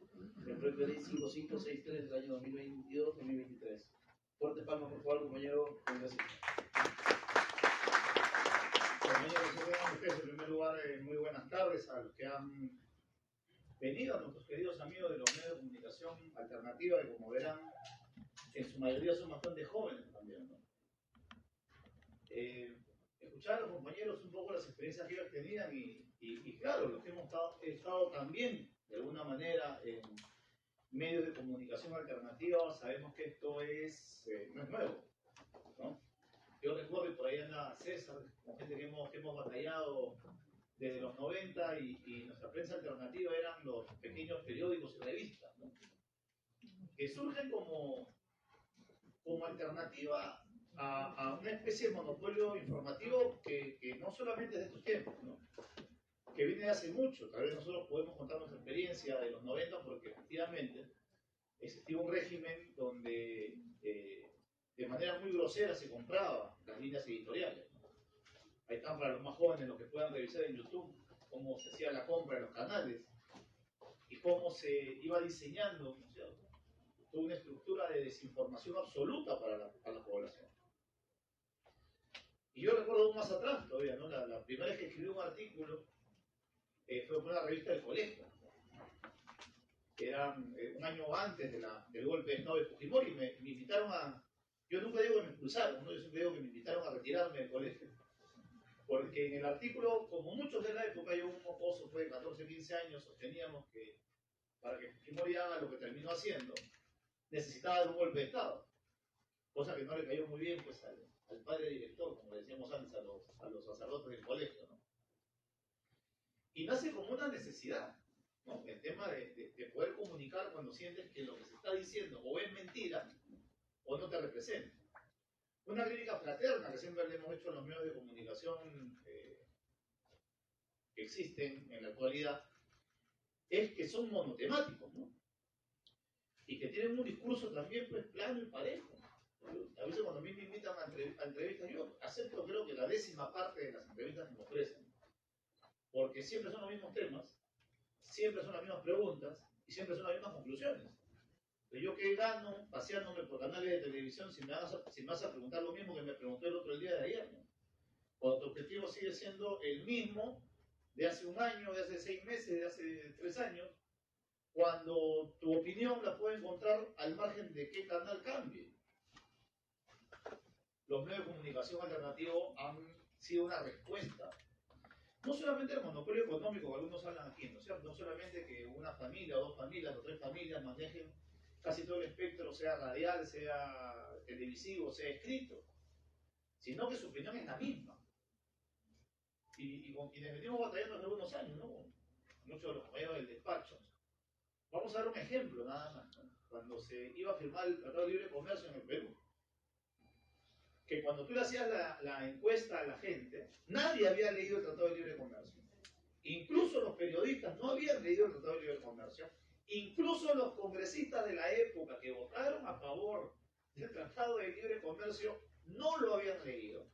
el proyecto de ley 5563 del año 2022-2023. Fuerte palmas, por favor, compañero congresista. En primer lugar, muy buenas tardes a los que han venido, a nuestros queridos amigos de los medios de comunicación alternativa, que como verán, en su mayoría son bastante jóvenes también, ¿no? Escuchar a los compañeros un poco las experiencias que ellos tenían y claro, los que hemos estado también, de alguna manera, en medios de comunicación alternativa, sabemos que esto no es nuevo, ¿no? Yo recuerdo que por ahí anda César, con gente que hemos batallado desde los 90 y nuestra prensa alternativa eran los pequeños periódicos y revistas, ¿no? Que surgen como alternativa a una especie de monopolio informativo que no solamente es de estos tiempos, ¿no? Que viene de hace mucho. Tal vez nosotros podemos contar nuestra experiencia de los 90 porque efectivamente existía un régimen donde de manera muy grosera se compraba las líneas editoriales, ¿no? Ahí están para los más jóvenes los que puedan revisar en YouTube cómo se hacía la compra de los canales y cómo se iba diseñando, ¿no es cierto?, toda una estructura de desinformación absoluta para la población. Y yo recuerdo aún más atrás todavía, ¿no? La primera vez que escribí un artículo fue por una revista del colegio, que era un año antes del golpe de Estado de Fujimori, y me invitaron a... Yo nunca digo que me expulsaron, ¿no? Yo siempre digo que me invitaron a retirarme del colegio. Porque en el artículo, como muchos de la época, yo un mocoso fue de 14, 15 años, sosteníamos que para que Fujimori haga lo que terminó haciendo, necesitaba de un golpe de Estado. Cosa que no le cayó muy bien pues, al padre director, como le decíamos antes, a los sacerdotes del colegio, ¿no? Y nace como una necesidad, ¿no? El tema de poder comunicar cuando sientes que lo que se está diciendo o es mentira o no te representa. Una crítica fraterna que siempre le hemos hecho a los medios de comunicación que existen en la actualidad es que son monotemáticos, ¿no? Y que tienen un discurso también pues plano y parejo. A veces cuando a mí me invitan a entrevistas, yo acepto creo que la 10ª parte de las entrevistas que me ofrecen, porque siempre son los mismos temas, siempre son las mismas preguntas y siempre son las mismas conclusiones. Yo que gano paseándome por canales de televisión si me vas a preguntar lo mismo que me preguntó el otro día de ayer, ¿no? Cuando tu objetivo sigue siendo el mismo de hace un año, de hace 6 meses, de hace 3 años, cuando tu opinión la puedes encontrar al margen de qué canal cambie. Los medios de comunicación alternativos han sido una respuesta, no solamente al monopolio económico que algunos hablan aquí, ¿no? O sea, no solamente que una familia, o 2 familias, o 3 familias manejen casi todo el espectro, sea radial, sea televisivo, sea escrito, sino que su opinión es la misma. Y con quienes venimos batallando hace algunos años, ¿no? Muchos de los compañeros del despacho. Vamos a dar un ejemplo nada más, ¿no? Cuando se iba a firmar el Tratado de Libre Comercio en el Perú, que cuando tú le hacías la encuesta a la gente, nadie había leído el Tratado de Libre Comercio. Incluso los periodistas no habían leído el Tratado de Libre Comercio. Incluso los congresistas de la época que votaron a favor del Tratado de Libre Comercio no lo habían leído.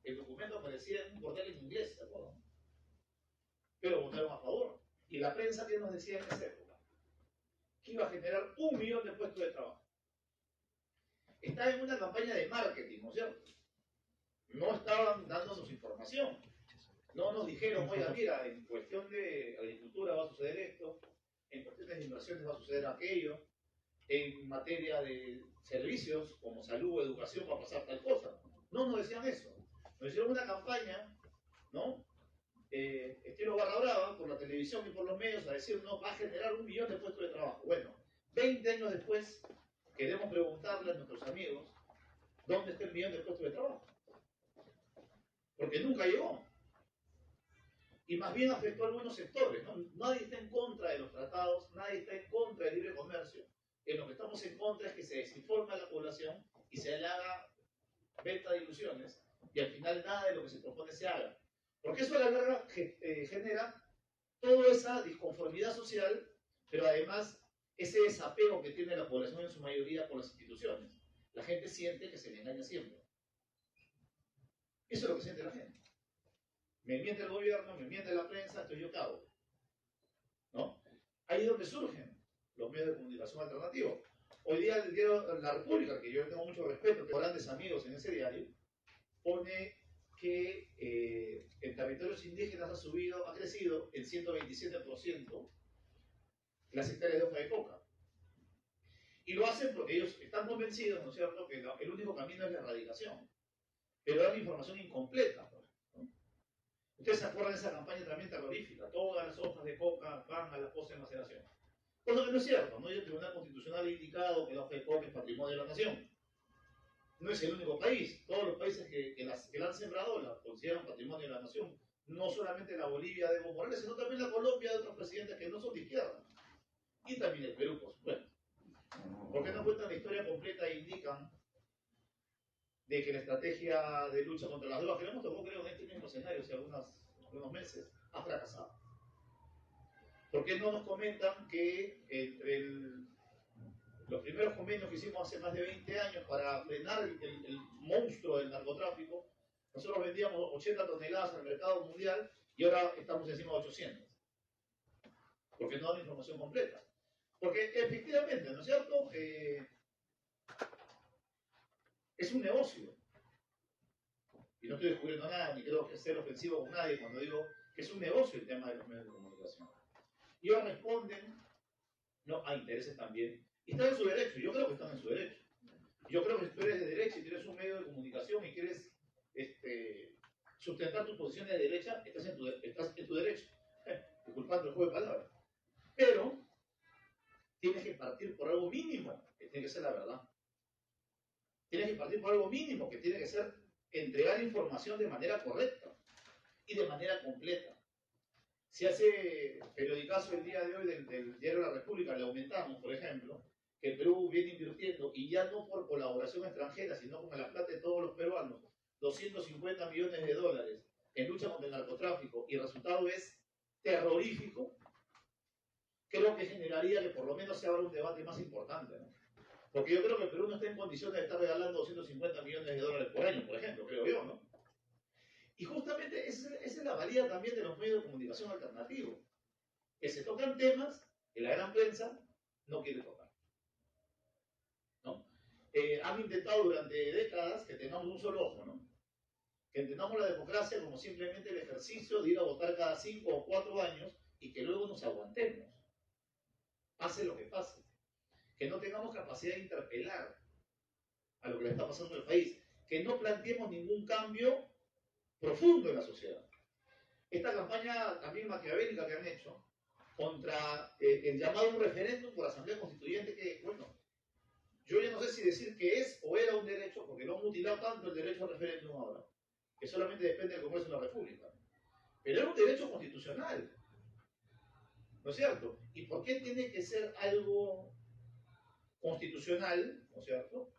El documento aparecía en un portal en inglés, ¿de acuerdo? Pero votaron a favor. Y la prensa, ¿qué nos decía en esa época? Que iba a generar 1 millón de puestos de trabajo. Estaba en una campaña de marketing, ¿no es cierto? No estaban dándonos información. No nos dijeron, oiga, mira, en cuestión de agricultura va a suceder esto, vacaciones va a suceder aquello, en materia de servicios como salud o educación va a pasar tal cosa. No nos decían eso. Nos hicieron una campaña, ¿no? Estilo barra brava, por la televisión y por los medios, a decir, no, va a generar 1 millón de puestos de trabajo. Bueno, 20 años después, queremos preguntarle a nuestros amigos, ¿dónde está el millón de puestos de trabajo? Porque nunca llegó. Y más bien afectó a algunos sectores, ¿no? Nadie está en contra de los tratados, nadie está en contra del libre comercio. En lo que estamos en contra es que se desinforma a la población y se le haga venta de ilusiones y al final nada de lo que se propone se haga. Porque eso a la larga genera toda esa disconformidad social, pero además ese desapego que tiene la población en su mayoría por las instituciones. La gente siente que se le engaña siempre. Eso es lo que siente la gente. Me miente el gobierno, me miente la prensa, entonces yo cago. ¿No? Ahí es donde surgen los medios de comunicación alternativos. Hoy día el diario La República, que yo tengo mucho respeto, tengo grandes amigos en ese diario, pone que en territorios indígenas ha crecido en 127% las hectáreas de hoja de coca. Y lo hacen porque ellos están convencidos, ¿no es cierto?, que el único camino es la erradicación. Pero dan información incompleta, ¿no? Ustedes se acuerdan de esa campaña también terrorífica. Todas las hojas de coca van a la fosa de maceración. Cosa que no es cierto, ¿no? Y el Tribunal Constitucional ha indicado que la hoja de coca es patrimonio de la nación. No es el único país. Todos los países que la han sembrado la consideran patrimonio de la nación. No solamente la Bolivia de Evo Morales, sino también la Colombia de otros presidentes que no son de izquierda. Y también el Perú, por supuesto. ¿Por qué no cuentan la historia completa e indican de que la estrategia de lucha contra las drogas, que hemos tocado creo en este mismo escenario hace algunos meses, ha fracasado? ¿Por qué no nos comentan que entre los primeros convenios que hicimos hace más de 20 años para frenar el monstruo del narcotráfico, nosotros vendíamos 80 toneladas al mercado mundial y ahora estamos encima de 800? Porque no dan información completa. Porque efectivamente, ¿no es cierto? Es un negocio. Y no estoy descubriendo nada, ni creo que ser ofensivo con nadie cuando digo que es un negocio el tema de los medios de comunicación. Y ellos responden, no, a intereses también. Y están en su derecho, yo creo que están en su derecho. Yo creo que si tú eres de derecha y tienes un medio de comunicación y quieres sustentar tu posición de derecha, estás en tu derecho. Disculpando el juego de palabras. Pero tienes que partir por algo mínimo, que tiene que ser la verdad. Tienes que partir por algo mínimo, que tiene que ser entregar información de manera correcta y de manera completa. Si hace periodicazo el día de hoy del diario La República le aumentamos, por ejemplo, que el Perú viene invirtiendo, y ya no por colaboración extranjera, sino con la plata de todos los peruanos, 250 millones de dólares en lucha contra el narcotráfico, y el resultado es terrorífico, creo que generaría que por lo menos se abra un debate más importante, ¿no? Porque yo creo que el Perú no está en condiciones de estar regalando 250 millones de dólares por año, por ejemplo, creo yo, ¿no? Y justamente esa es la valía también de los medios de comunicación alternativos, que se tocan temas que la gran prensa no quiere tocar, ¿no? Han intentado durante décadas que tengamos un solo ojo, ¿no? Que entendamos la democracia como simplemente el ejercicio de ir a votar cada 5 o 4 años y que luego nos aguantemos, pase lo que pase. Que no tengamos capacidad de interpelar a lo que le está pasando al país, que no planteemos ningún cambio profundo en la sociedad. Esta campaña también maquiavélica que han hecho contra el llamado a un referéndum por asamblea constituyente, que, bueno, yo ya no sé si decir que es o era un derecho, porque lo han mutilado tanto el derecho al referéndum ahora, que solamente depende del Congreso de la República. Pero era un derecho constitucional, ¿no es cierto? ¿Y por qué tiene que ser algo constitucional, ¿no es cierto?,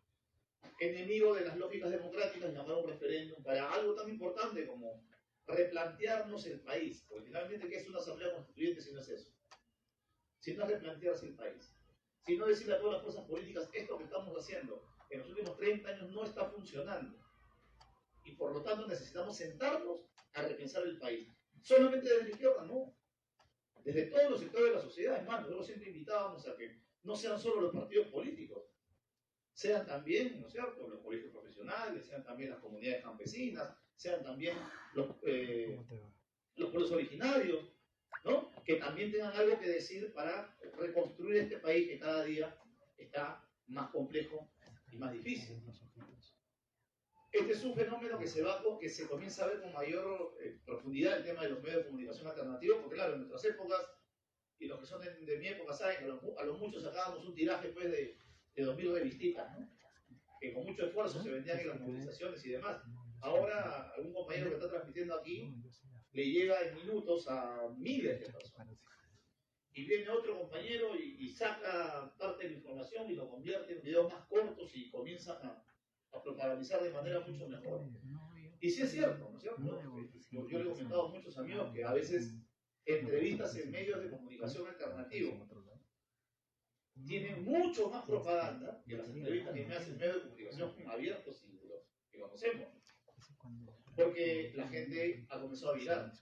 enemigo de las lógicas democráticas, llamar un referéndum para algo tan importante como replantearnos el país? Porque finalmente, ¿qué es una asamblea constituyente si no es eso? Si no es replantearse el país. Si no decirle a todas las fuerzas políticas, esto que estamos haciendo en los últimos 30 años no está funcionando. Y por lo tanto necesitamos sentarnos a repensar el país. Solamente desde la izquierda, no. Desde todos los sectores de la sociedad. Es más, nosotros siempre invitábamos a que no sean solo los partidos políticos, sean también, ¿no es cierto?, los colegios profesionales, sean también las comunidades campesinas, sean también los pueblos originarios, ¿no? Que también tengan algo que decir para reconstruir este país que cada día está más complejo y más difícil. Este es un fenómeno que se comienza a ver con mayor profundidad el tema de los medios de comunicación alternativos, porque claro, en nuestras épocas, y los que son de mi época saben que a los muchos sacábamos un tiraje pues, de 2000 revistitas, ¿no? Que con mucho esfuerzo se vendían en las movilizaciones y demás. Ahora, algún compañero que está transmitiendo aquí le llega en minutos a miles de personas. Y viene otro compañero y saca parte de la información y lo convierte en videos más cortos y comienzan a propagandizar de manera mucho mejor. Y sí es cierto, ¿no es cierto? Yo le he comentado a muchos amigos que a veces entrevistas en medios de comunicación alternativos tienen mucho más propaganda que las entrevistas que me hacen medios de comunicación abiertos y de los que conocemos. Porque la gente ha comenzado a virar.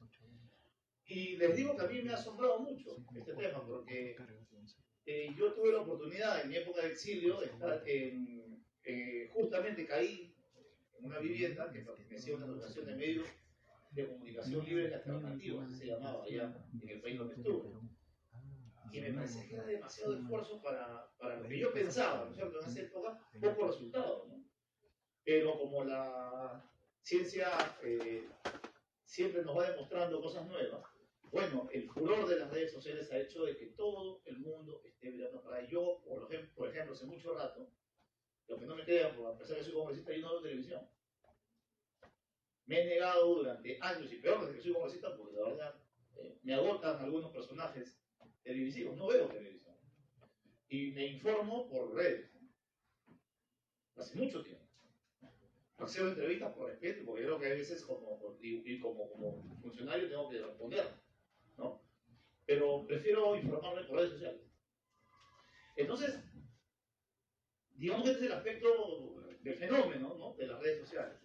Y les digo que a mí me ha asombrado mucho este tema, porque yo tuve la oportunidad en mi época de exilio de estar justamente caí en una vivienda que pertenecía a una asociación de medios de comunicación libres y alternativos, así se llamaba allá en el país donde estuve. Y me parecía que era demasiado esfuerzo para lo que yo pensaba, ¿no es cierto? En esa época, poco resultado, ¿no? Pero como la ciencia siempre nos va demostrando cosas nuevas, bueno, el furor de las redes sociales ha hecho de que todo el mundo esté mirando para ahí. Yo, por ejemplo, hace mucho rato, lo que no me crean, porque a pesar de que soy congresista, yo no veo televisión. Me he negado durante años, y peor desde que soy congresista, porque la verdad me agotan algunos personajes televisivos. No veo televisión. Y me informo por redes. Hace mucho tiempo. Accedo a entrevistas por respeto, porque creo que a veces como funcionario tengo que responder, ¿no? Pero prefiero informarme por redes sociales. Entonces, digamos que este es el aspecto del fenómeno, ¿no? De las redes sociales.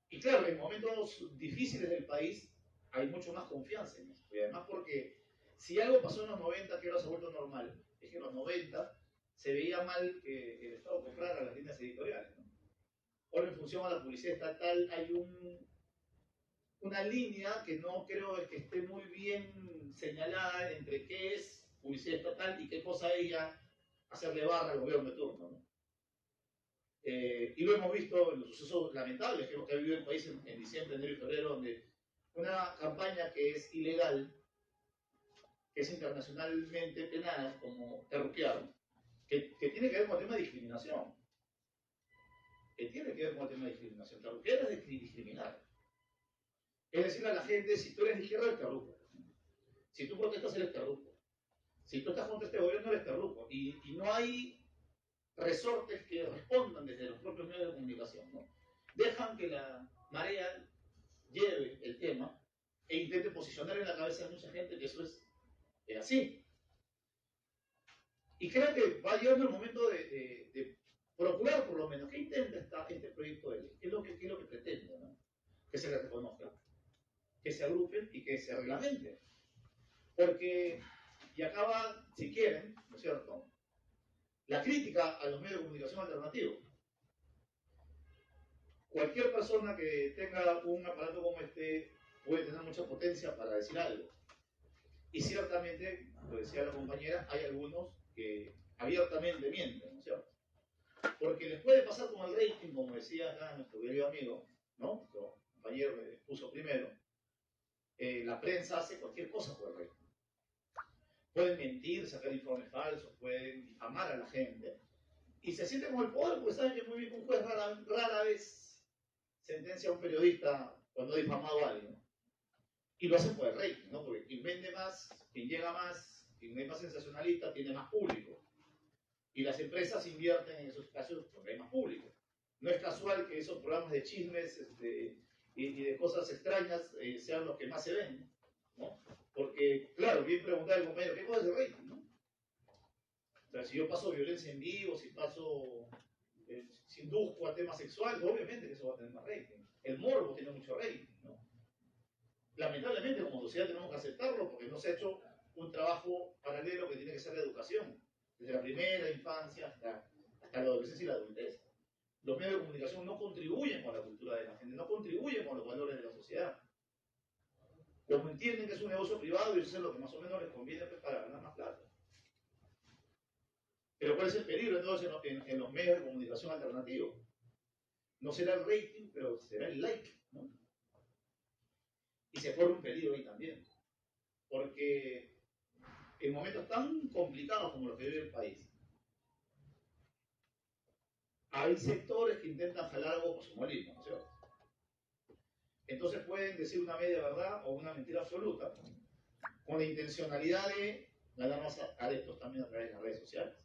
Y claro, en momentos difíciles del país hay mucho más confianza en esto. Y además porque si algo pasó en los 90 que ahora se ha vuelto normal, es que en los 90 se veía mal que el Estado comprara las líneas editoriales, ¿no? Ahora, en función a la publicidad estatal, hay una línea que no creo que esté muy bien señalada entre qué es publicidad estatal y qué cosa ella hacerle barra al gobierno de turno, ¿no? Y lo hemos visto en los sucesos lamentables que ha vivido el país en diciembre, enero y febrero, donde una campaña que es ilegal, que es internacionalmente penada, como terruquear, que tiene que ver con el tema de discriminación. Terruquear es discriminar. Es decirle a la gente, si tú eres de izquierda, eres terruco. Si tú protestas, eres terruco. Si tú estás contra este gobierno, eres terruco. Y no hay resortes que respondan desde los propios medios de comunicación, ¿no? Dejan que la marea lleve el tema e intente posicionar en la cabeza de mucha gente que eso es así. Y creo que va llegando el momento de procurar, por lo menos, que intenta este proyecto de ley, qué es lo que pretende, ¿no? Que se le reconozca, que se agrupen y que se reglamenten. Porque, y acaba, si quieren, ¿no es cierto?, la crítica a los medios de comunicación alternativos. Cualquier persona que tenga un aparato como este puede tener mucha potencia para decir algo. Y ciertamente, lo decía la compañera, hay algunos que abiertamente mienten, ¿no es cierto? Porque les puede pasar como el rating, como decía acá nuestro querido amigo, ¿no? Nuestro compañero que puso primero. La prensa hace cualquier cosa por el rating. Pueden mentir, sacar informes falsos, pueden difamar a la gente. Y se sienten con el poder porque saben que muy bien que un juez rara vez sentencia a un periodista cuando ha difamado a alguien. Y lo hacen por el rating, ¿no? Porque quien vende más, quien llega más, quien es más sensacionalista, tiene más público. Y las empresas invierten en esos espacios porque hay más público. No es casual que esos programas de chismes y de cosas extrañas sean los que más se ven, ¿no? Porque, claro, bien preguntar al compañero, ¿qué cosa es el rating, no? O sea, si yo paso violencia en vivo, si induzco a temas sexuales, obviamente que eso va a tener más rating. El morbo tiene mucho rating, ¿no? Lamentablemente, como sociedad tenemos que aceptarlo porque no se ha hecho un trabajo paralelo que tiene que ser la educación, desde la primera infancia hasta la adolescencia y la adultez. Los medios de comunicación no contribuyen con la cultura de la gente, no contribuyen con los valores de la sociedad. como entienden que es un negocio privado, y eso es lo que más o menos les conviene pues, para ganar más plata. Pero ¿cuál es el peligro entonces en los medios de comunicación alternativos? No será el rating, pero será el like, ¿no? Y se corre un peligro ahí también. Porque en momentos tan complicados como los que vive el país, hay sectores que intentan jalar algo por su molino, ¿no es cierto? Entonces pueden decir una media verdad o una mentira absoluta con la intencionalidad de ganar más adeptos también a través de las redes sociales.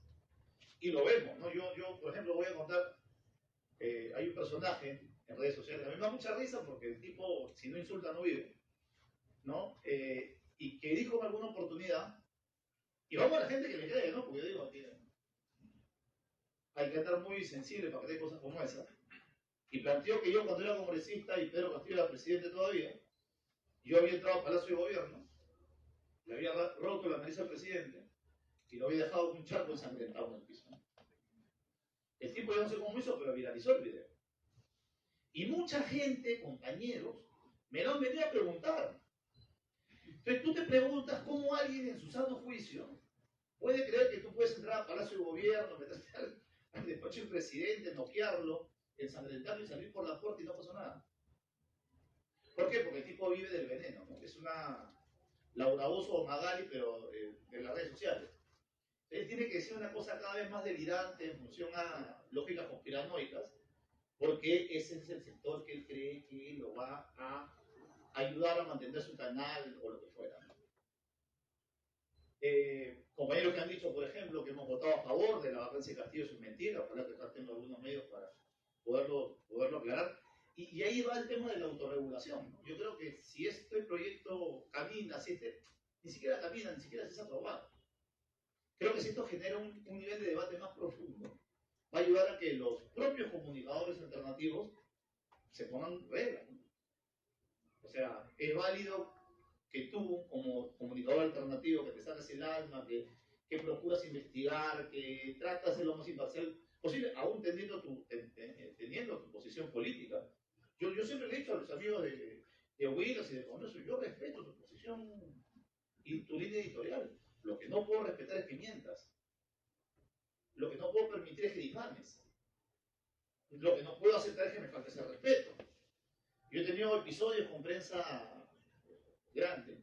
Y lo vemos, ¿no? Yo por ejemplo, voy a contar, hay un personaje en redes sociales, a mí me da mucha risa porque el tipo, si no insulta, no vive, ¿no? Y que dijo en alguna oportunidad, y vamos a la gente que le cree, ¿no? Porque yo digo, hay que estar muy sensible para que te cosas como esa. Y planteó que yo cuando era congresista y Pedro Castillo era presidente todavía, yo había entrado al Palacio de Gobierno, le había roto la nariz al presidente y lo había dejado un charco ensangrentado en el piso. El tipo ya no sé cómo hizo, pero viralizó el video. Y mucha gente, compañeros, me lo han venido a preguntar. Entonces tú te preguntas cómo alguien en su sano juicio puede creer que tú puedes entrar al Palacio de Gobierno, meterte al despacho del presidente, noquearlo, ensangrentarlo y salir por la puerta y no pasó nada. ¿Por qué? Porque el tipo vive del veneno, ¿no? Es una Laura Bozzo o Magali, pero de las redes sociales. Él tiene que decir una cosa cada vez más delirante en función a lógicas conspiranoicas, porque ese es el sector que él cree que lo va a ayudar a mantener su canal o lo que fuera. Compañeros que han dicho, por ejemplo, que hemos votado a favor de la vacancia de Castillo, es mentira, ojalá que acá tengo algunos medios para poderlo aclarar. Y ahí va el tema de la autorregulación, ¿no? Yo creo que si este proyecto camina, ni siquiera camina, ni siquiera se ha aprobado. Creo que si esto genera un nivel de debate más profundo, va a ayudar a que los propios comunicadores alternativos se pongan reglas, ¿no? O sea, es válido que tú, como comunicador alternativo, que te sacas el alma, que procuras investigar, que tratas de lo más imparcial posible, aún teniendo tu posición política. Yo siempre le he dicho a los amigos de Huilas y de Congreso, yo respeto tu posición y tu línea editorial. Lo que no puedo respetar es que mientas. Lo que no puedo permitir es que difames. Lo que no puedo aceptar es que me faltes el respeto. Yo he tenido episodios con prensa grande,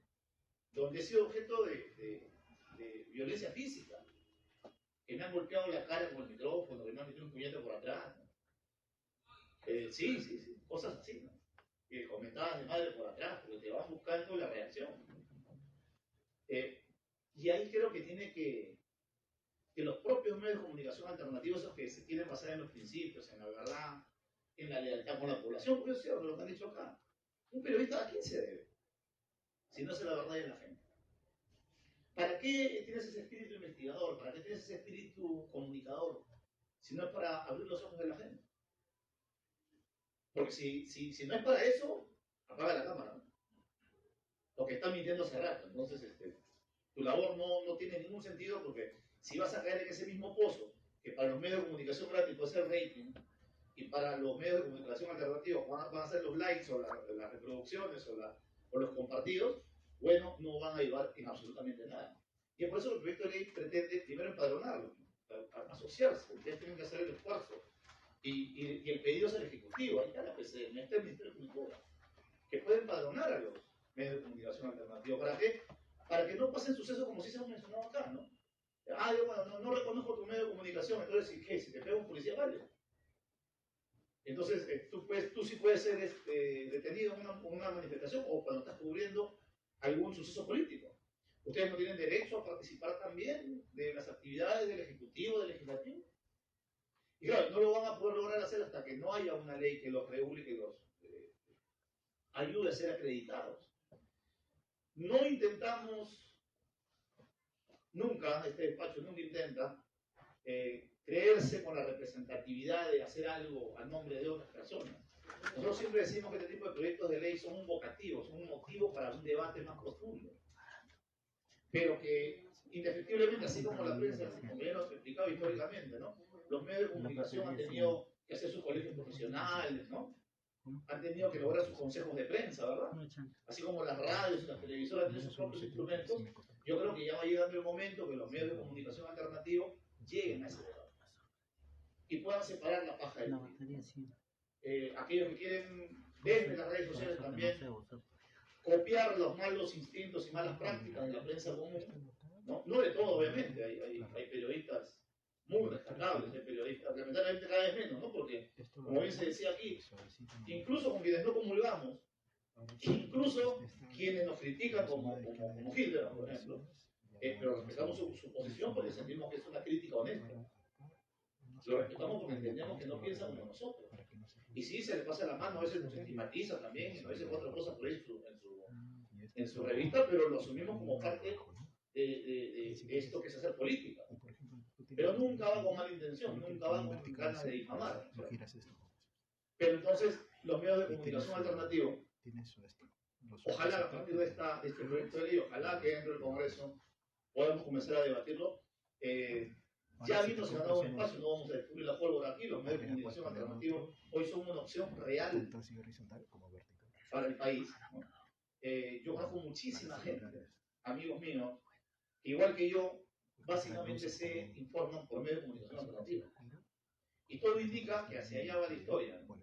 donde he sido objeto de violencia física, que me han golpeado la cara con el micrófono, que me han metido un puñete por atrás, ¿no? Sí, cosas así, ¿no? Que comentaban de madre por atrás, porque te van buscando la reacción. Y ahí creo que tiene que los propios medios de comunicación alternativos, esos que se quieren basar en los principios, en la verdad, en la lealtad con la población, porque es cierto lo que han dicho acá. Un periodista, ¿a quién se debe? Si no es la verdad de la gente. ¿Para qué tienes ese espíritu investigador? ¿Para qué tienes ese espíritu comunicador? Si no es para abrir los ojos de la gente. Porque si no es para eso, apaga la cámara, ¿no? Porque está mintiendo hace rato. Entonces, tu labor no tiene ningún sentido, porque si vas a caer en ese mismo pozo, que para los medios de comunicación gratis puede ser rating, y para los medios de comunicación alternativos van a ser los likes o las reproducciones o los compartidos, bueno, no van a ayudar en absolutamente nada. Y por eso el proyecto de ley pretende primero empadronarlo, asociarse. Ustedes tienen que hacer el esfuerzo. Y el pedido es el Ejecutivo, ahí está la PCM, está el Ministerio de Cultura, que puede empadronar a los medios de comunicación alternativos. ¿Para qué? Para que no pasen sucesos como si se han mencionado acá, ¿no? Yo bueno, no reconozco tu medio de comunicación, entonces, ¿qué? Si te pega un policía, vale. Entonces, tú sí puedes ser detenido en una manifestación o cuando estás cubriendo algún suceso político. Ustedes no tienen derecho a participar también de las actividades del Ejecutivo, del Legislativo. Y claro, no lo van a poder lograr hacer hasta que no haya una ley que los regule, que los ayude a ser acreditados. No intentamos, nunca, este despacho nunca intenta creerse con la representatividad de hacer algo a nombre de otras personas. Nosotros siempre decimos que este tipo de proyectos de ley son un vocativo, son un motivo para un debate más profundo. Pero que, indefectiblemente, así como la prensa, como ya nos explicado históricamente, ¿no? Los medios de comunicación han tenido que hacer sus colegios profesionales, ¿no? han tenido que lograr sus consejos de prensa, ¿verdad? Así como las radios y las televisoras tienen sus propios instrumentos, yo creo que ya va llegando el momento que los medios de comunicación alternativos lleguen a ese debate y puedan separar la paja del trigo. Aquellos que quieren desde las redes sociales también copiar los malos instintos y malas prácticas de la prensa común, no de todo obviamente, hay periodistas muy destacables, hay periodistas lamentablemente cada vez menos, ¿no? Porque como bien se decía aquí, incluso con quienes no comulgamos, incluso quienes nos critican como Hitler, por ejemplo, pero respetamos su posición porque sentimos que es una crítica honesta. Lo respetamos porque entendemos que no piensa como nosotros. Y sí, se le pasa la mano, a veces nos estigmatiza también, y a veces otra cosa por ahí en su revista, pero lo asumimos como parte de esto que es hacer política. Pero nunca va con mala intención, nunca va con ganas de difamar. Pero entonces, los medios de comunicación alternativos, ojalá a partir de este proyecto de ley, ojalá que dentro del Congreso podamos comenzar a debatirlo. Ya vimos en un espacio, no vamos a descubrir la pólvora aquí, los medios de comunicación alternativos hoy son una opción real para el país, ¿no? Yo conozco muchísima gente, amigos míos, que igual que yo, básicamente se informan por medios de comunicación alternativos. Y todo indica que hacia allá va la historia, ¿no?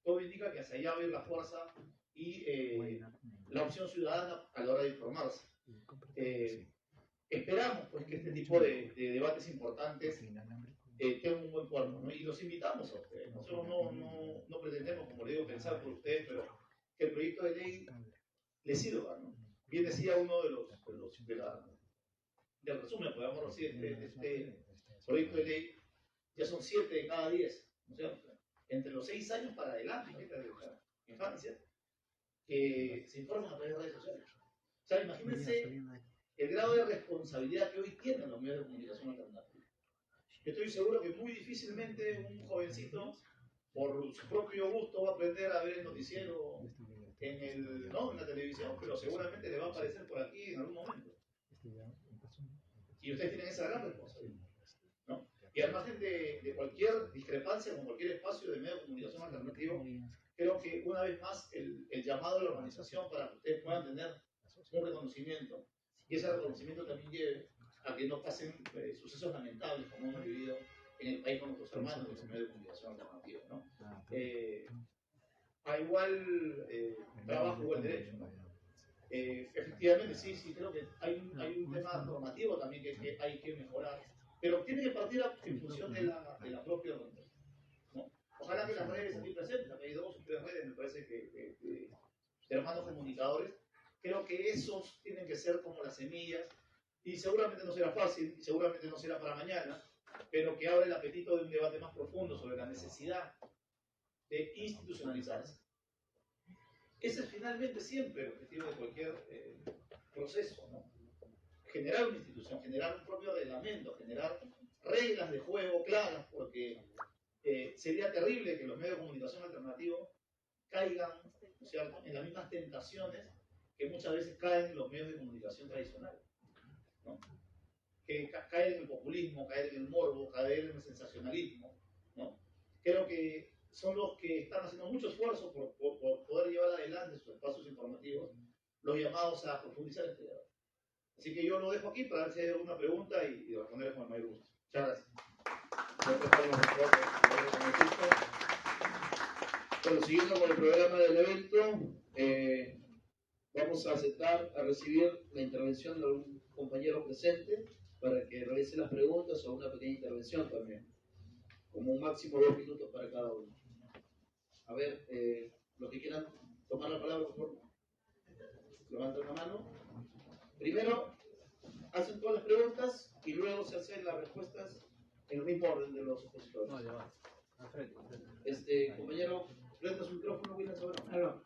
Todo indica que hacia allá va a ir la fuerza y la opción ciudadana a la hora de informarse. Esperamos pues que este tipo de debates importantes tengan un buen cuerpo, ¿no? Y los invitamos a ustedes. Nosotros no pretendemos, como le digo, pensar por ustedes, pero que el proyecto de ley les sirva, ¿no? Bien decía uno del resumen, podemos decir, este proyecto de ley, ya son 7 de cada 10, ¿no es cierto? Entre los 6 años para adelante, de la infancia, que se informan a través de redes sociales. O sea, imagínense el grado de responsabilidad que hoy tienen los medios de comunicación alternativos. Yo estoy seguro que muy difícilmente un jovencito, por su propio gusto, va a aprender a ver el noticiero en la televisión, pero seguramente le va a aparecer por aquí en algún momento. Y ustedes tienen esa gran responsabilidad, ¿no? Y al margen de cualquier discrepancia con cualquier espacio de medio de comunicación alternativo, creo que una vez más el llamado a la organización para que ustedes puedan tener un reconocimiento, y ese reconocimiento también lleve a que no pasen sucesos lamentables como hemos vivido en el país con nuestros hermanos de los medios de comunicación alternativos, ¿no? A igual trabajo, igual derecho, ¿no? Efectivamente, sí, creo que hay un tema normativo también que hay que mejorar, pero tiene que partir en función de la propia organización, ¿no? Ojalá que las redes aquí presentes, hay 2 o 3 redes, me parece que de hermanos comunicadores, creo que esos tienen que ser como las semillas, y seguramente no será fácil, y seguramente no será para mañana, pero que abre el apetito de un debate más profundo sobre la necesidad de institucionalizarse. Ese es finalmente siempre el objetivo de cualquier proceso, ¿no? Generar una institución, generar un propio reglamento, generar reglas de juego claras, porque sería terrible que los medios de comunicación alternativos caigan, ¿no es cierto?, en las mismas tentaciones que muchas veces caen los medios de comunicación tradicionales, ¿no? Que caer en el populismo, caer en el morbo, caer en el sensacionalismo, ¿no? Creo que son los que están haciendo mucho esfuerzo por poder llevar adelante sus espacios informativos, los llamados a profundizar este debate. Así que yo lo dejo aquí para ver si hay alguna pregunta y responder con el mayor gusto. Muchas gracias. Bueno, siguiendo con el programa del evento, vamos a recibir la intervención de algún compañero presente para que realice las preguntas o una pequeña intervención también, como un máximo de 2 minutos para cada uno. A ver, los que quieran tomar la palabra, por favor, levanten la mano. Primero, hacen todas las preguntas y luego se hacen las respuestas en el mismo orden de los opositores. Compañero, prenda su micrófono, William Sabrán.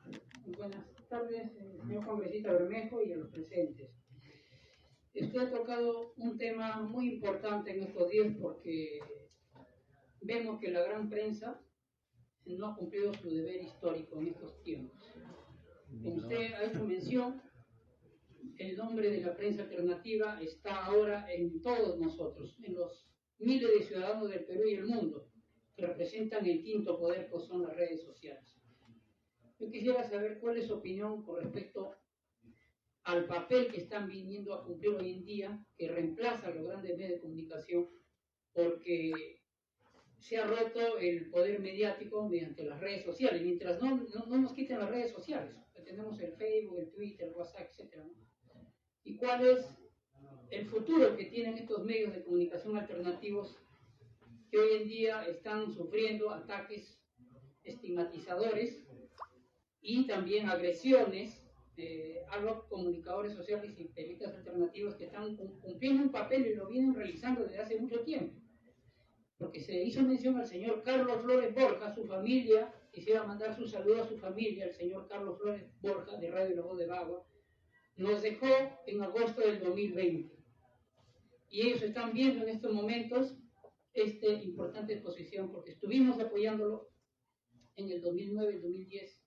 Buenas tardes, señor congresista Bermejo y a los presentes. Usted ha tocado un tema muy importante en estos días porque vemos que la gran prensa no ha cumplido su deber histórico en estos tiempos. Como usted ha hecho mención, el nombre de la prensa alternativa está ahora en todos nosotros, en los miles de ciudadanos del Perú y el mundo, que representan el quinto poder, que son las redes sociales. Yo quisiera saber cuál es su opinión con respecto al papel que están viniendo a cumplir hoy en día, que reemplaza a los grandes medios de comunicación, porque se ha roto el poder mediático mediante las redes sociales. Mientras no nos quiten las redes sociales, tenemos el Facebook, el Twitter, el WhatsApp, etc., ¿no? ¿Y cuál es el futuro que tienen estos medios de comunicación alternativos que hoy en día están sufriendo ataques estigmatizadores y también agresiones a los comunicadores sociales y periodistas alternativos que están cumpliendo un papel y lo vienen realizando desde hace mucho tiempo? Porque se hizo mención al señor Carlos Flores Borja, su familia, quisiera mandar su saludo a su familia, el señor Carlos Flores Borja de Radio La Voz de Bagua, nos dejó en agosto del 2020. Y ellos están viendo en estos momentos esta importante exposición, porque estuvimos apoyándolo en el 2009, el 2010,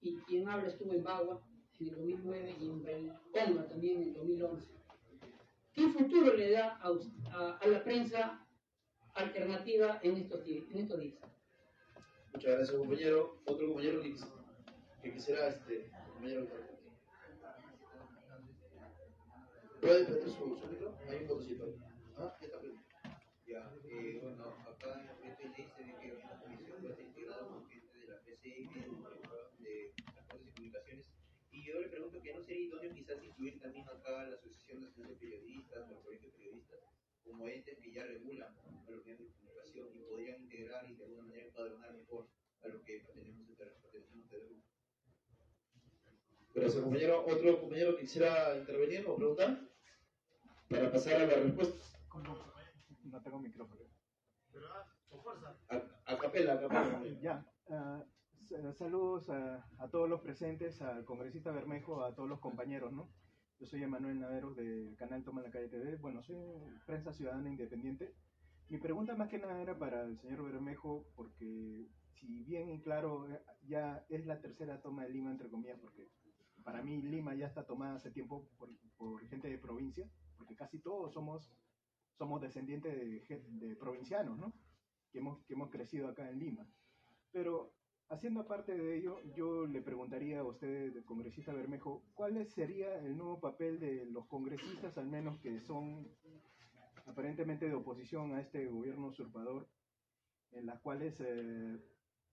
y quien habla estuvo en Bagua en el 2009 y en Belconga también en el 2011. ¿Qué futuro le da a la prensa alternativa en estos días? Muchas gracias, compañero. Otro compañero que quisiera, compañero, ¿puede prender su micro? Hay un botoncito ahí. Ah, ya está prendido. Ya, bueno, acá en la frente dice de que una comisión va a estar integrada por gente de la PCI, de Transportes y Comunicaciones, y yo le pregunto que no sería idóneo quizás incluir también acá la Asociación Nacional de Periodistas, o el Colegio de Periodistas, como entes que ya regulan a los medios de comunicación y podrían integrar y de alguna manera empadronar mejor a los que pertenecemos a este grupo. Gracias, compañero. ¿Otro compañero que quisiera intervenir o preguntar? Para pasar a la respuesta. No tengo micrófono. Con fuerza. A capela. Ya. Saludos a todos los presentes, al congresista Bermejo, a todos los compañeros, ¿no? Yo soy Emanuel Naveros del canal Toma la Calle TV. Bueno, soy prensa ciudadana independiente. Mi pregunta más que nada era para el señor Bermejo, porque si bien y claro ya es la tercera toma de Lima, entre comillas, porque para mí Lima ya está tomada hace tiempo por gente de provincia, porque casi todos somos descendientes de provincianos, ¿no? Que hemos crecido acá en Lima. Pero haciendo aparte de ello, yo le preguntaría a usted, el congresista Bermejo, ¿cuál sería el nuevo papel de los congresistas, al menos que son aparentemente de oposición a este gobierno usurpador, en las cuales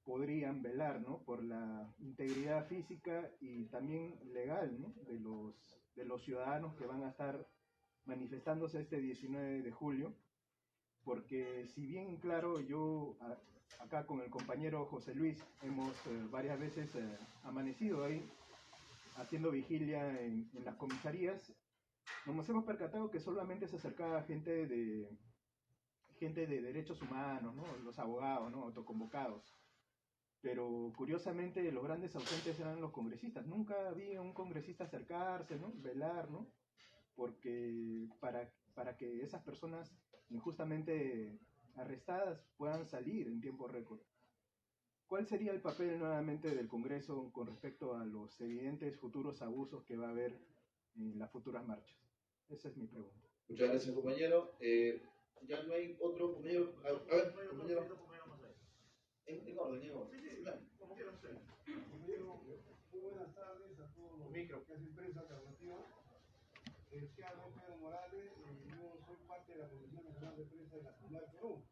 podrían velar, ¿no?, por la integridad física y también legal, ¿no?, de los ciudadanos que van a estar manifestándose este 19 de julio? Porque si bien claro, yo acá con el compañero José Luis hemos varias veces amanecido ahí haciendo vigilia en las comisarías, nos hemos percatado que solamente se acercaba gente de derechos humanos, ¿no?, los abogados, ¿no?, autoconvocados. Pero curiosamente los grandes ausentes eran los congresistas. Nunca había un congresista acercarse, ¿no?, velar, ¿no?, porque para que esas personas injustamente arrestadas puedan salir en tiempo récord. ¿Cuál sería el papel nuevamente del Congreso con respecto a los evidentes futuros abusos que va a haber en las futuras marchas? Esa es mi pregunta. Muchas gracias, compañero. Ya no hay otro compañero. A ver, compañero. En orden. Sí, claro. Como quieran ustedes. Muy buenas tardes a todos los micros que hacen prensa alternativa. Soy Pedro Morales, yo soy parte de la Comisión Nacional de Prensa de la Comunidad de Perú.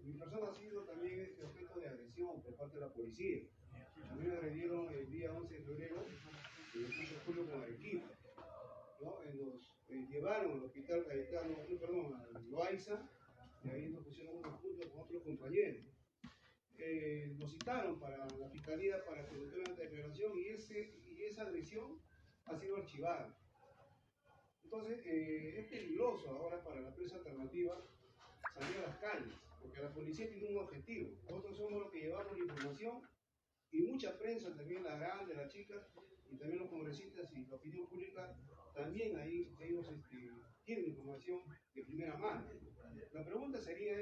Mi persona ha sido también objeto de agresión por parte de la policía. A mí me agredieron el día 11 de febrero, el 18 de julio con Arequipa, ¿no? Nos llevaron al hospital Cayetano, al Loaiza, y ahí nos pusieron una junta con otros compañeros. Nos citaron para la fiscalía para que nos dieran una declaración y esa agresión ha sido archivada. Entonces, es peligroso ahora para la prensa alternativa salir a las calles, porque la policía tiene un objetivo. Nosotros somos los que llevamos la información y mucha prensa, también la grande, la chica, y también los congresistas y la opinión pública, también ahí ellos tienen información de primera mano. La pregunta sería,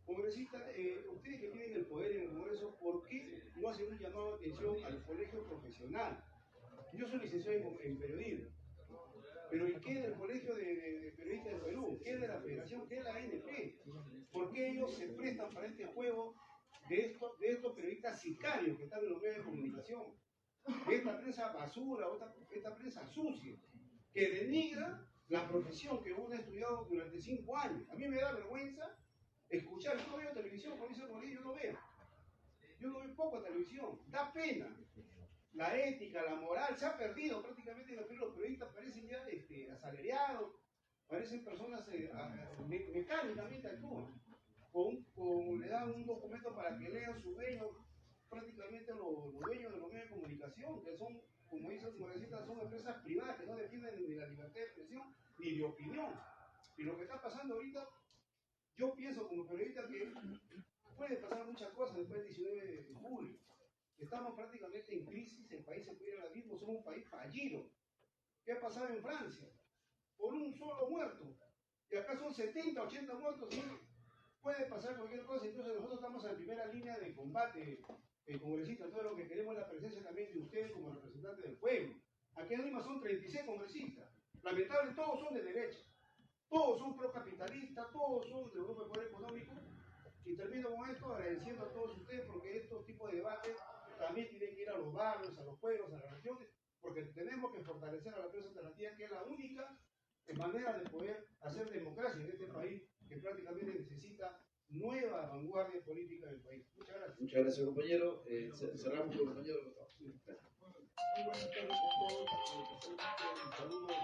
congresistas, ustedes que tienen el poder en el Congreso, ¿por qué no hacen un llamado de atención al colegio profesional? Yo soy licenciado en periodismo, pero ¿y qué del Colegio de Periodistas del Perú? ¿Qué de la Federación? ¿Qué de la ANP? ¿Por qué ellos se prestan para este juego de estos periodistas sicarios que están en los medios de comunicación, de esta prensa basura, esta prensa sucia, que denigra la profesión que uno ha estudiado durante 5 años. A mí me da vergüenza escuchar, yo no veo televisión, como dice Morillo, yo no veo poco televisión, da pena. La ética, la moral, se ha perdido prácticamente. Los periodistas parecen ya asalariados, parecen personas mecánicamente actúan. Le dan un documento para que lean su dueño, prácticamente los dueños de los medios de comunicación, que son, como dicen los congresistas, son empresas privadas que no defienden ni la libertad de expresión ni de opinión. Y lo que está pasando ahorita, yo pienso como periodista que puede pasar muchas cosas después del 19 de julio. Estamos prácticamente en crisis, el país se puede ir al abismo, somos un país fallido. ¿Qué ha pasado en Francia? Por un solo muerto. Y acá son 70, 80 muertos, ¿sí? Puede pasar cualquier cosa. Entonces nosotros estamos en primera línea de combate, congresistas. Todo lo que queremos es la presencia también de ustedes como representantes del pueblo. Aquí en Lima son 36 congresistas. Lamentablemente todos son de derecha. Todos son procapitalistas, todos son del grupo de poder económico. Y termino con esto agradeciendo a todos ustedes porque estos tipos de debates también tienen que ir a los barrios, a los pueblos, a las regiones, porque tenemos que fortalecer a la prensa alternativa, que es la única manera de poder hacer democracia en este país, que prácticamente necesita nueva vanguardia política del país. Muchas gracias. Muchas gracias, compañero. Cerramos con el compañero. Muy buenas tardes con todos. Especialmente saludos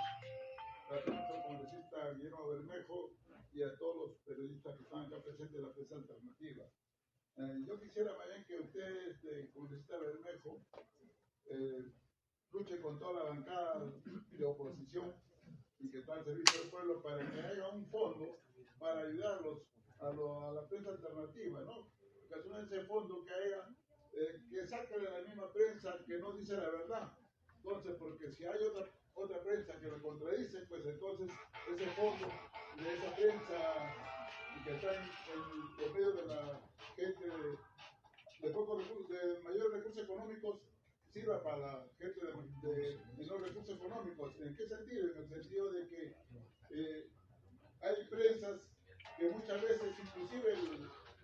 a nuestro congresista Guillermo Bermejo y a todos los periodistas que están acá presentes en la prensa alternativa. Yo quisiera más bien que usted, congresista Bermejo, luche con toda la bancada de oposición y que está al servicio del pueblo para que haya un fondo para ayudarlos a la prensa alternativa, ¿no? Que es ese fondo que haya, que saque de la misma prensa que no dice la verdad. Entonces, porque si hay otra prensa que lo contradice, pues entonces ese fondo de esa prensa que está en los medios de la gente de pocos recursos, de mayores recursos económicos, sirva para la gente de menores recursos económicos. ¿En qué sentido? En el sentido de que hay prensas que muchas veces, inclusive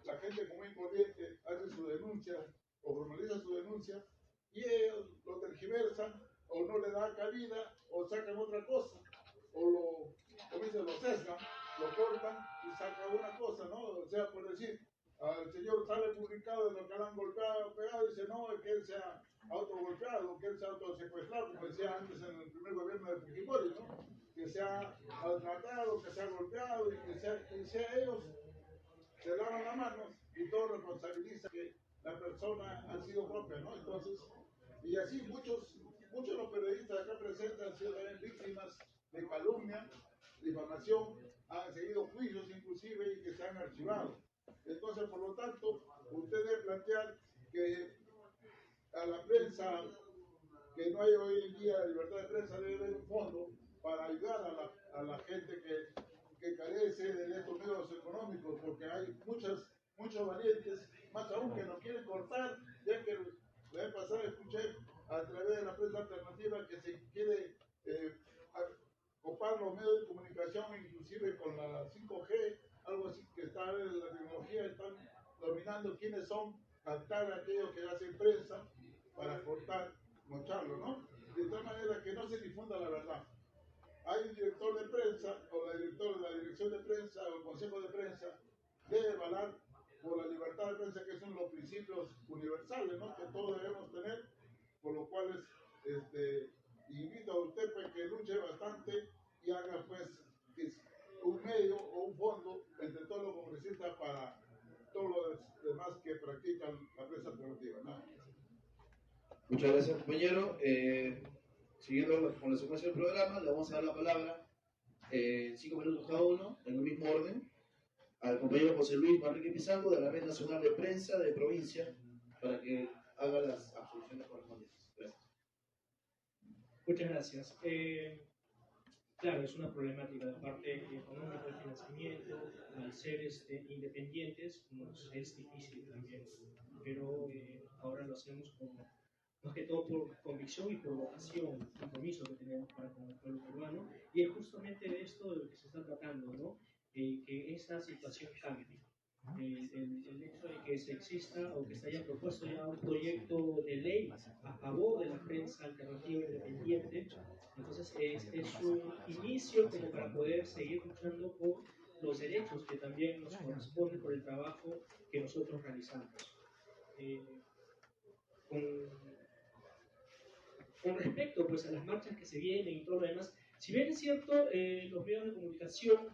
la gente común y corriente hace su denuncia o formaliza su denuncia y ellos lo tergiversan o no le dan cabida o sacan otra cosa o como dicen, lo sesgan, lo cortan y sacan una cosa, ¿no? O sea, por decir, al señor sale publicado de lo que le han golpeado, pegado, y dice, no, es que él se ha autogolpeado, que él se ha autosecuestrado, como decía antes en el primer gobierno de Fujimori, ¿no? Que se ha maltratado, que se ha golpeado, y que sea ellos se lavan las manos y todo responsabiliza que la persona ha sido propia, ¿no? Entonces, y así muchos de los periodistas acá presentes han sido también víctimas de calumnia, difamación, han seguido juicios inclusive y que se han archivado. Entonces, por lo tanto, usted debe plantear que a la prensa, que no hay hoy en día libertad de prensa, debe haber un fondo para ayudar a la gente que carece de estos medios económicos, porque hay muchos valientes, más aún que nos quieren cortar, ya que la vez pasada escuché a través de la prensa alternativa que se quiere copar los medios de comunicación, inclusive con la 5G, algo así que está en la tecnología, están dominando quiénes son, captar a aquellos que hacen prensa para cortar, mocharlo, ¿no? De tal manera que no se difunda la verdad. Hay un director de prensa, o la dirección de prensa, o el consejo de prensa, debe velar por la libertad de prensa, que son los principios universales, ¿no? Que todos debemos tener, por lo cual invito a usted pues, que luche bastante y haga pues un medio o un fondo entre todos los congresistas para todos los demás que practican la prensa alternativa, ¿no? Muchas gracias, compañero. Siguiendo con la secuencia del programa, le vamos a dar la palabra 5 minutos cada uno, en el mismo orden, al compañero José Luis Manrique Pizarro de la Red Nacional de Prensa de Provincia, para que haga las absoluciones correspondientes. Gracias. Muchas gracias. Claro, es una problemática de parte económica del financiamiento, al ser independientes nos es difícil también, pero ahora lo hacemos más que todo por convicción y por vocación, compromiso que tenemos para con el pueblo peruano, y es justamente de esto de lo que se está tratando, ¿no? Que esa situación cambie. el hecho de que se exista o que se haya propuesto ya un proyecto de ley a favor de la prensa alternativa independiente. Entonces es un inicio como para poder seguir luchando por los derechos que también nos corresponden por el trabajo que nosotros realizamos. Con respecto pues, a las marchas que se vienen y todo lo demás, si bien es cierto, los medios de comunicación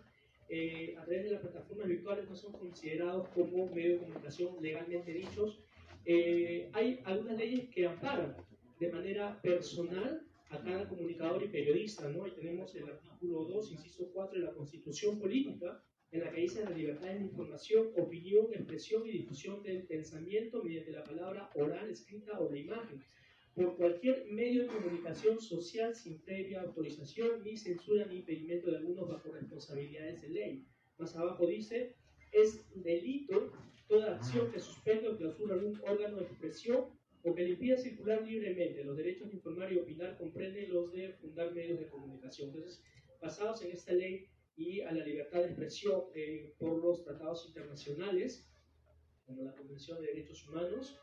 a través de las plataformas virtuales no son considerados como medios de comunicación legalmente dichos, hay algunas leyes que amparan de manera personal a cada comunicador y periodista, ¿no? Y tenemos el artículo 2, inciso 4 de la Constitución Política, en la que dice la libertad de información, opinión, expresión y difusión del pensamiento mediante la palabra oral, escrita o de imagen, por cualquier medio de comunicación social sin previa autorización, ni censura ni impedimento de algunos bajo responsabilidades de ley. Más abajo dice, es delito toda acción que suspenda o clausura algún órgano de expresión o que le impida circular libremente. Los derechos de informar y opinar comprenden los de fundar medios de comunicación. Entonces, basados en esta ley y a la libertad de expresión por los tratados internacionales, como la Convención de Derechos Humanos,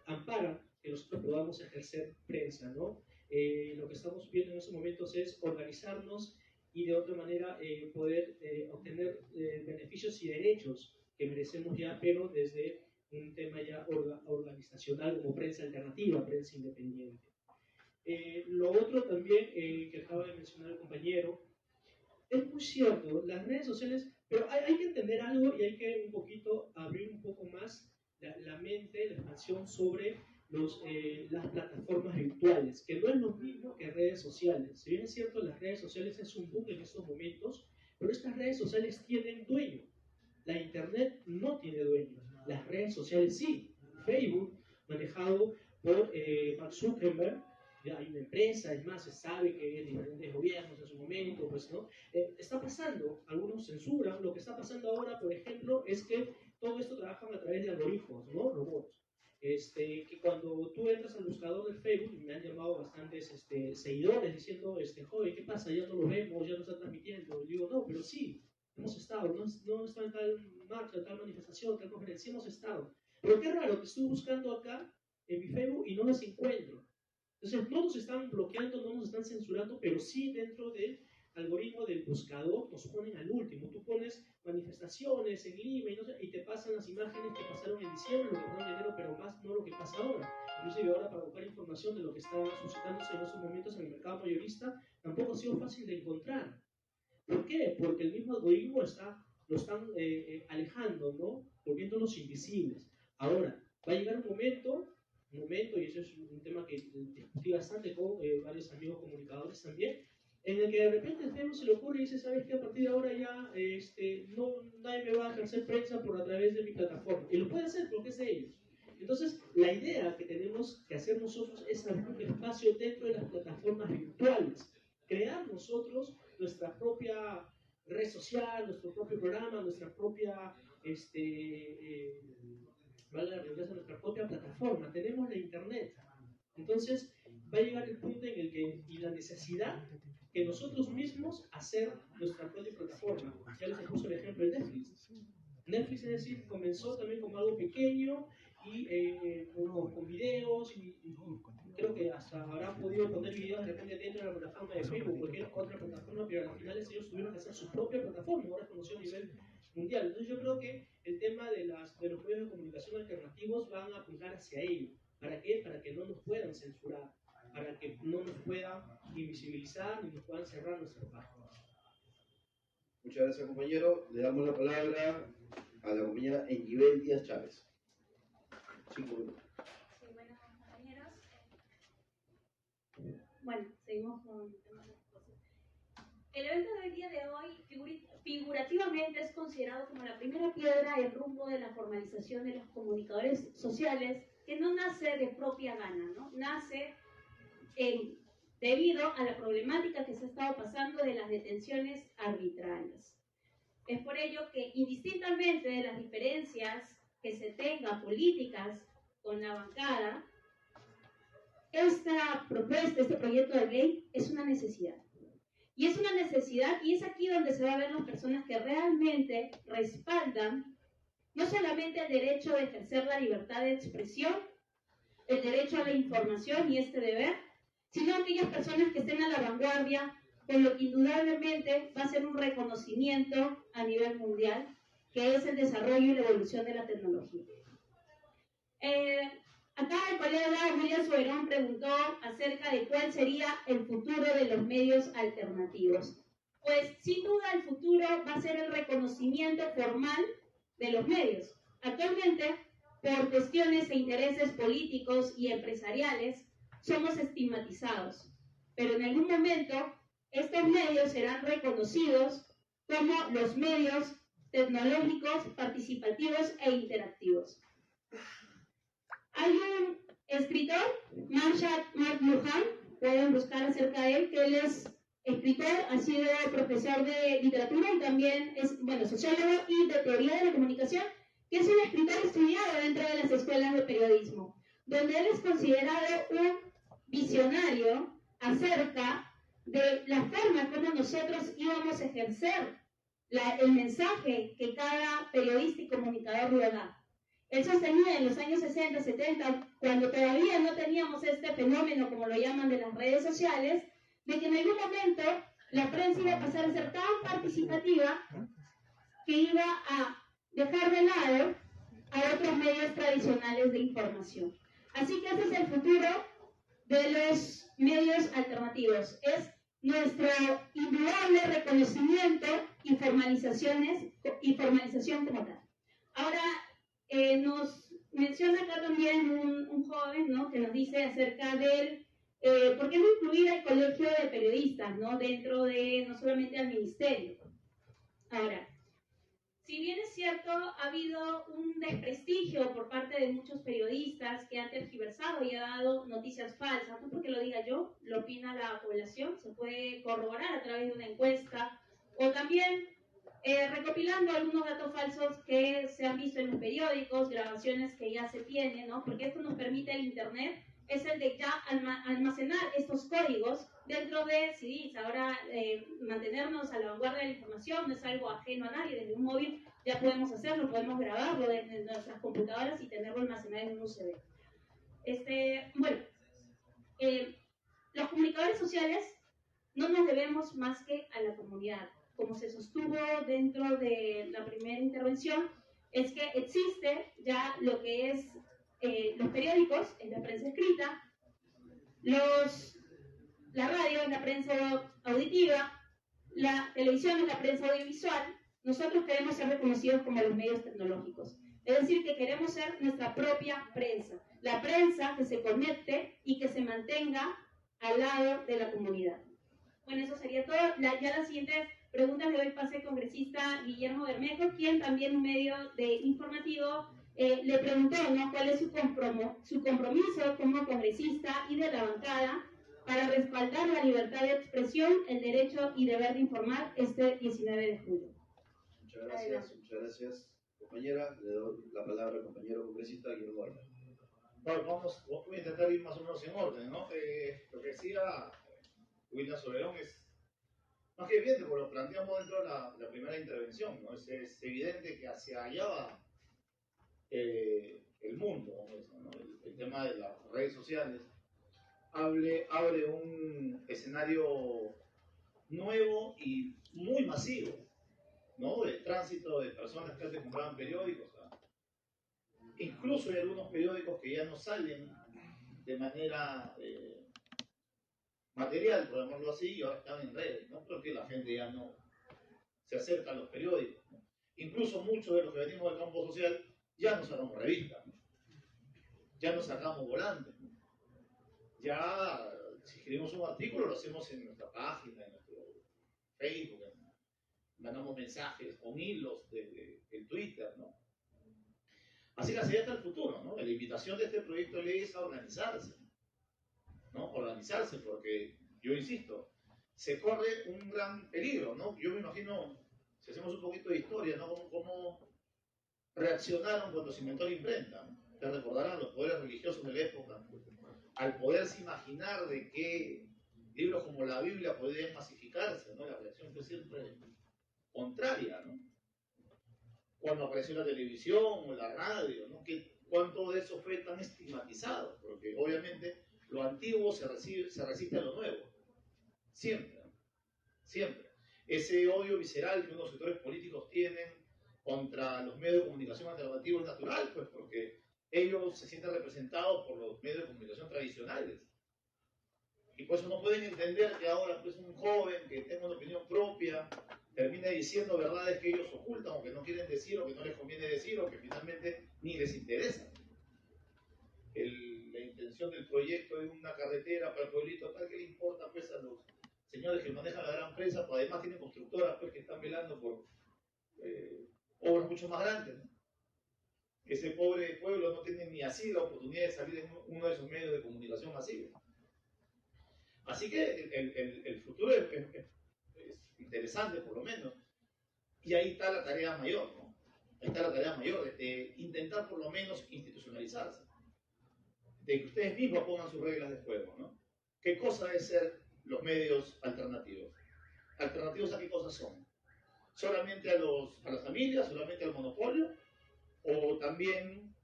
amparan que nosotros podamos ejercer prensa, ¿no? Lo que estamos viendo en estos momentos es organizarnos y de otra manera poder obtener beneficios y derechos que merecemos ya, pero desde un tema ya organizacional como prensa alternativa, prensa independiente. Lo otro también que acaba de mencionar el compañero, es muy cierto, las redes sociales, pero hay que entender algo y hay que un poquito abrir un poco más la mente, la expansión sobre las plataformas virtuales, que no es lo mismo que redes sociales. Si bien es cierto, las redes sociales es un boom en estos momentos, pero estas redes sociales tienen dueño. La internet no tiene dueño, las redes sociales sí. Facebook, manejado por Mark Zuckerberg, ya hay una empresa, es más, se sabe que diferentes gobiernos en su momento, pues, ¿no? Está pasando, algunos censuran. Lo que está pasando ahora, por ejemplo, es que todo esto trabajan a través de algoritmos, ¿no? Robots. Que cuando tú entras al buscador del Facebook, me han llamado bastantes seguidores diciendo, joder, ¿qué pasa? Ya no lo vemos, ya no está transmitiendo. Y digo, no, pero sí, hemos estado, no está en tal marcha, tal manifestación, tal conferencia, hemos estado. Pero qué raro, que estoy buscando acá en mi Facebook y no las encuentro. Entonces, no nos están bloqueando, no nos están censurando, pero sí dentro del algoritmo del buscador nos ponen al último. Tú pones manifestaciones en Lima y te pasan las imágenes que pasaron en diciembre, lo que pasó en enero, pero más no lo que pasa ahora. Inclusive ahora, para buscar información de lo que está suscitándose en esos momentos en el mercado mayorista, tampoco ha sido fácil de encontrar. ¿Por qué? Porque el mismo algoritmo lo están alejando, ¿no? Volviéndolos invisibles. Ahora, va a llegar un momento, y eso es un tema que discutí bastante con varios amigos comunicadores también, en el que de repente el Facebook se le ocurre y dice, ¿sabes qué? A partir de ahora ya nadie me va a ejercer prensa a través de mi plataforma. Y lo puede hacer porque es de ellos. Entonces, la idea que tenemos que hacer nosotros es abrir un espacio dentro de las plataformas virtuales. Crear nosotros nuestra propia red social, nuestro propio programa, nuestra propia nuestra propia plataforma. Tenemos la internet. Entonces va a llegar el punto en el que, y la necesidad que nosotros mismos hacer nuestra propia plataforma. Ya les puse el ejemplo de Netflix. Netflix, es decir, comenzó también como algo pequeño y con videos y creo que hasta habrán podido poner videos de repente dentro de la plataforma de Facebook, porque era otra plataforma, pero al final ellos tuvieron que hacer su propia plataforma, ahora es conocido a nivel mundial. Entonces yo creo que el tema de los medios de comunicación alternativos van a apuntar hacia ello. ¿Para qué? Para que no nos puedan censurar, para que no nos puedan invisibilizar ni nos puedan cerrar nuestras páginas. Muchas gracias, compañero. Le damos la palabra a la compañera Enguibel Díaz Chávez. 5 minutos. Sí, bueno, compañeros. Bueno, seguimos con el tema de las cosas. El evento del día de hoy figurativamente es considerado como la primera piedra en rumbo de la formalización de los comunicadores sociales, que no nace de propia gana, ¿no? Nace debido a la problemática que se ha estado pasando de las detenciones arbitrarias. Es por ello que, indistintamente de las diferencias que se tengan políticas con la bancada, esta propuesta, este proyecto de ley es una necesidad. Y es una necesidad, y es aquí donde se va a ver las personas que realmente respaldan No solamente el derecho de ejercer la libertad de expresión, el derecho a la información y este deber, sino aquellas personas que estén a la vanguardia, con lo que indudablemente va a ser un reconocimiento a nivel mundial, que es el desarrollo y la evolución de la tecnología. Acá el colega William Soberón preguntó acerca de cuál sería el futuro de los medios alternativos. Pues sin duda el futuro va a ser el reconocimiento formal de los medios. Actualmente, por cuestiones e intereses políticos y empresariales, somos estigmatizados, pero en algún momento estos medios serán reconocidos como los medios tecnológicos, participativos e interactivos. Hay un escritor, Mark Lujan, pueden buscar acerca de él, que él es escritor, ha sido profesor de literatura y también es, sociólogo y de teoría de la comunicación, que es un escritor estudiado dentro de las escuelas de periodismo, donde él es considerado un visionario acerca de la forma como nosotros íbamos a ejercer el mensaje que cada periodista y comunicador lo da. Él sostenía en los años 60, 70, cuando todavía no teníamos este fenómeno, como lo llaman, de las redes sociales, de que en algún momento la prensa iba a pasar a ser tan participativa que iba a dejar de lado a otros medios tradicionales de información. Así que ese es el futuro de los medios alternativos. Es nuestro indudable reconocimiento y formalización como tal. Ahora, nos menciona acá también un joven, ¿no?, que nos dice acerca del por qué no incluir al colegio de periodistas, ¿no?, dentro de no solamente al ministerio. Ahora, si bien es cierto, ha habido un desprestigio por parte de muchos periodistas que han tergiversado y han dado noticias falsas, no porque lo diga yo, lo opina la población, se puede corroborar a través de una encuesta, o también recopilando algunos datos falsos que se han visto en los periódicos, grabaciones que ya se tienen, ¿no? Porque esto nos permite el Internet, es el de ya almacenar estos códigos dentro de CDs. Ahora mantenernos a la vanguardia de la información no es algo ajeno a nadie. Desde un móvil ya podemos hacerlo, podemos grabarlo desde nuestras computadoras y tenerlo almacenado en un USB. Los comunicadores sociales no nos debemos más que a la comunidad. Como se sostuvo dentro de la primera intervención, es que existe ya lo que es los periódicos, en la prensa escrita, la radio, en la prensa auditiva, la televisión, en la prensa audiovisual. Nosotros queremos ser reconocidos como los medios tecnológicos. Es decir, que queremos ser nuestra propia prensa. La prensa que se conecte y que se mantenga al lado de la comunidad. Bueno, eso sería todo. Ya las siguientes preguntas le doy pase al congresista Guillermo Bermejo, quien también en medio de informativo le preguntó, ¿no?, cuál es su compromiso como congresista y de la bancada para respaldar la libertad de expresión, el derecho y deber de informar este 19 de julio. Muchas gracias, compañera. Le doy la palabra al compañero congresista Guillermo Bermejo. Bueno, voy a intentar ir más o menos en orden, ¿no? Lo que decía William Soberón es más que evidente, porque lo planteamos dentro de la primera intervención, ¿no? Es evidente que hacia allá va el mundo, ¿no? El tema de las redes sociales abre un escenario nuevo y muy masivo, ¿no?, de tránsito de personas que antes compraban periódicos. Incluso hay algunos periódicos que ya no salen de manera material, por llamarlo así, y ahora están en redes, ¿no? Porque la gente ya no se acerca a los periódicos, ¿no? Incluso muchos de los que venimos del campo social ya no sacamos revistas, ¿no? Ya no sacamos volantes, ¿no? Ya, si escribimos un artículo, lo hacemos en nuestra página, en nuestro Facebook, mandamos mensajes con hilos de Twitter, ¿no? Así que hacia allá está el futuro, ¿no? La invitación de este proyecto de ley es a organizarse, ¿no? Organizarse, porque, yo insisto, se corre un gran peligro, ¿no? Yo me imagino, si hacemos un poquito de historia, ¿no?, cómo reaccionaron cuando se inventó la imprenta, ¿no? Te recordarán los poderes religiosos de la época, al poderse imaginar de que libros como la Biblia podían masificarse, ¿no? La reacción fue siempre contraria, ¿no? cuando apareció la televisión o la radio, ¿no? ¿Cuánto de eso fue tan estigmatizado? Porque obviamente lo antiguo se resiste a lo nuevo. Siempre, siempre. Ese odio visceral que unos sectores políticos tienen contra los medios de comunicación alternativos es natural, pues porque ellos se sienten representados por los medios de comunicación tradicionales. Y por eso no pueden entender que ahora pues, un joven que tenga una opinión propia termine diciendo verdades que ellos ocultan o que no quieren decir o que no les conviene decir o que finalmente ni les interesa. La intención del proyecto de una carretera para el pueblito tal que le importa pues, a los señores que manejan la gran presa, pues además tienen constructoras pues, que están velando por obras mucho más grandes, ¿no? Ese pobre pueblo no tiene ni así la oportunidad de salir en uno de esos medios de comunicación masivos. Así que el futuro es interesante, por lo menos. Y ahí está la tarea mayor, ¿no? Ahí está la tarea mayor de intentar por lo menos institucionalizarse. De que ustedes mismos pongan sus reglas de juego, ¿no? ¿Qué cosa es ser los medios alternativos? ¿Alternativos a qué cosas son? ¿Solamente a las familias? ¿Solamente al monopolio? ¿O también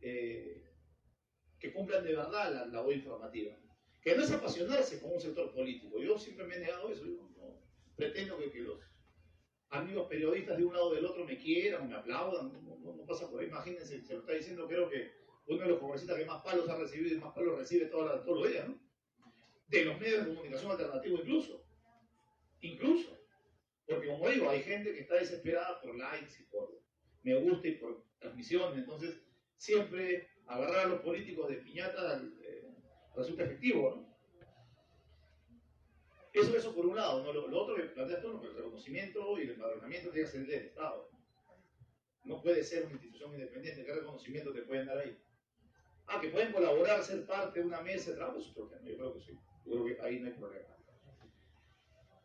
que cumplan de verdad la labor informativa? Que no es apasionarse con un sector político. Yo siempre me he negado eso. Yo no pretendo que los amigos periodistas de un lado o del otro me quieran o me aplaudan. No pasa por ahí. Imagínense, se lo está diciendo, creo que uno de los congresistas que más palos ha recibido y más palos recibe todos los días, ¿no? De los medios de comunicación alternativos incluso. Porque como digo, hay gente que está desesperada por likes y por me gusta y por transmisiones. Entonces, siempre agarrar a los políticos de piñata resulta efectivo, ¿no? Eso por un lado, ¿no? Lo otro que plantea tú, el reconocimiento y el empadronamiento tiene que ser del Estado. No puede ser una institución independiente. ¿Qué reconocimiento te pueden dar ahí? Que pueden colaborar, ser parte de una mesa de trabajo, yo creo que sí. Yo creo que ahí no hay problema.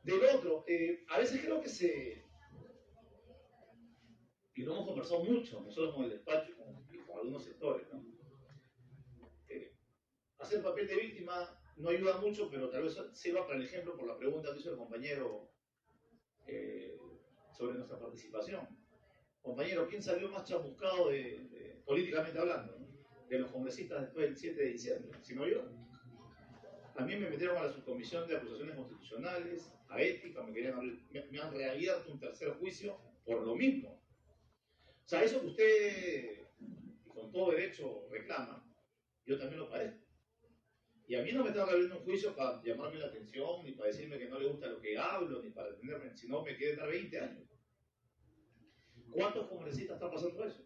Del otro, a veces creo que y lo hemos conversado mucho, nosotros con el despacho, con algunos sectores, ¿no? Hacer papel de víctima no ayuda mucho, pero tal vez sirva para el ejemplo por la pregunta que hizo el compañero sobre nuestra participación. Compañero, ¿quién salió más chamuscado políticamente hablando, ¿no? De los congresistas después del 7 de diciembre? Si no yo. A mí me metieron a la subcomisión de acusaciones constitucionales, a ética, me han reabierto un tercer juicio por lo mismo. O sea, eso que usted, y con todo derecho, reclama, yo también lo padezco. Y a mí no me están abriendo un juicio para llamarme la atención, ni para decirme que no le gusta lo que hablo, ni para detenerme, sino me quieren dar 20 años. ¿Cuántos congresistas están pasando eso?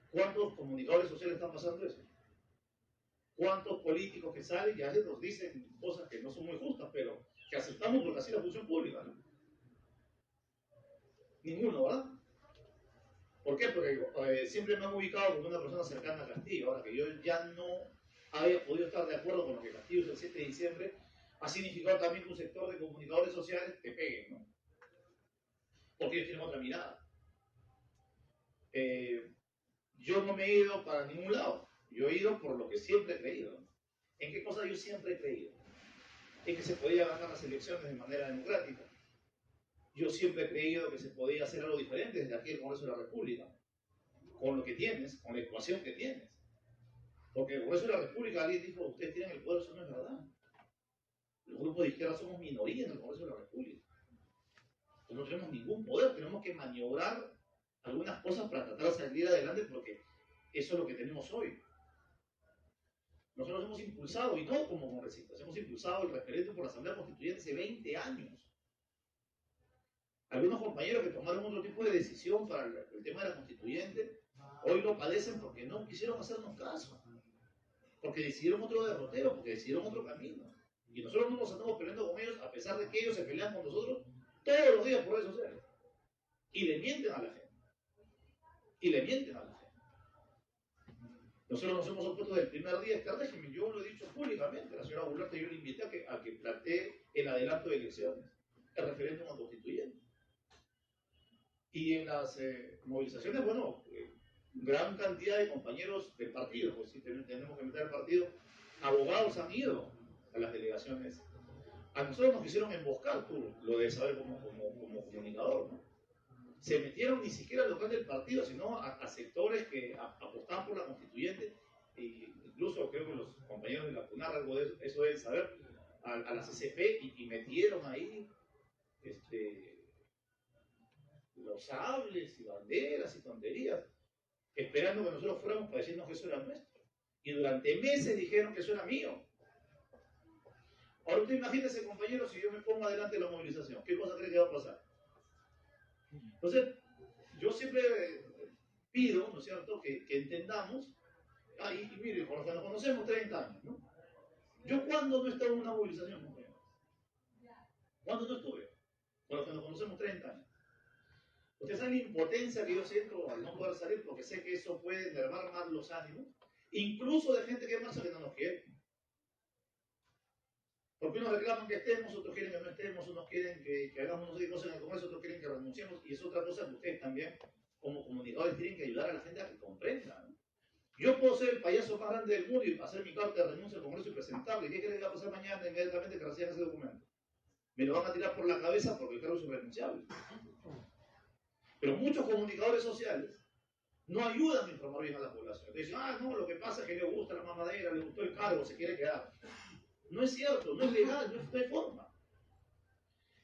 ¿Cuántos comunicadores sociales están pasando eso? ¿Cuántos políticos que salen y a veces nos dicen cosas que no son muy justas, pero que aceptamos porque así es la función pública, ¿no? Ninguno, ¿verdad? ¿Por qué? Porque siempre me han ubicado como una persona cercana a Castillo. Ahora que yo ya no había podido estar de acuerdo con lo que Castillo hizo el 7 de diciembre, ha significado también que un sector de comunicadores sociales te peguen, ¿no? Porque ellos tienen otra mirada. Yo no me he ido para ningún lado. Yo he ido por lo que siempre he creído. ¿En qué cosa yo siempre he creído? En que se podía ganar las elecciones de manera democrática. Yo siempre he creído que se podía hacer algo diferente desde aquí el Congreso de la República. Con lo que tienes, con la ecuación que tienes. Porque el Congreso de la República, alguien dijo, ustedes tienen el poder, eso no es verdad. Los grupos de izquierda somos minoría en el Congreso de la República. No tenemos ningún poder, tenemos que maniobrar algunas cosas para tratar de salir adelante porque eso es lo que tenemos hoy. Nosotros hemos impulsado, y no como congresistas, hemos impulsado el referéndum por la Asamblea Constituyente hace 20 años. Algunos compañeros que tomaron otro tipo de decisión para el tema de la Constituyente, hoy lo padecen porque no quisieron hacernos caso. Porque decidieron otro derrotero, porque decidieron otro camino. Y nosotros no nos estamos peleando con ellos, a pesar de que ellos se pelean con nosotros todos los días por redes sociales. Y le mienten a la gente. Nosotros nos hemos opuesto desde el primer día de este régimen. Yo lo he dicho públicamente. La señora Boluarte, yo le invité a que plantee el adelanto de elecciones, el referéndum al constituyente. Y en las movilizaciones, bueno, gran cantidad de compañeros del partido, pues si tenemos que meter al partido, abogados han ido a las delegaciones. A nosotros nos quisieron emboscar, tú lo debes saber como comunicador, ¿no? se metieron ni siquiera al local del partido, sino a sectores que apostaban por la constituyente, e incluso creo que los compañeros de la PUNAR algo de eso deben saber, a la CCP, y metieron ahí los sables y banderas y tonterías, esperando que nosotros fuéramos para decirnos que eso era nuestro. Y durante meses dijeron que eso era mío. Ahora usted imagínese, compañero, si yo me pongo adelante de la movilización, ¿qué cosa cree que va a pasar? Entonces, yo siempre pido, ¿no es cierto?, que entendamos, y mire, cuando nos conocemos 30 años, ¿no? ¿Yo cuándo no he estado en una movilización, compañero? ¿Cuándo no estuve? Cuando nos conocemos 30 años. Usted sabe la impotencia que yo siento al no poder salir, porque sé que eso puede mermar más los ánimos, incluso de gente que marcha que no nos quiere. Porque unos reclaman que estemos, otros quieren que no estemos, unos quieren que hagamos no sé qué cosas en el Congreso, otros quieren que renunciemos, y es otra cosa que ustedes también, como comunicadores, tienen que ayudar a la gente a que comprenda, ¿no? Yo puedo ser el payaso más grande del mundo y hacer mi carta de renuncia al Congreso y presentarle. ¿Qué creen que va a pasar mañana inmediatamente que reciban ese documento? Me lo van a tirar por la cabeza porque el cargo es irrenunciable. Pero muchos comunicadores sociales no ayudan a informar bien a la población. Dicen, no, lo que pasa es que le gusta la mamadera, le gustó el cargo, se quiere quedar. No es cierto, no es legal, no hay forma.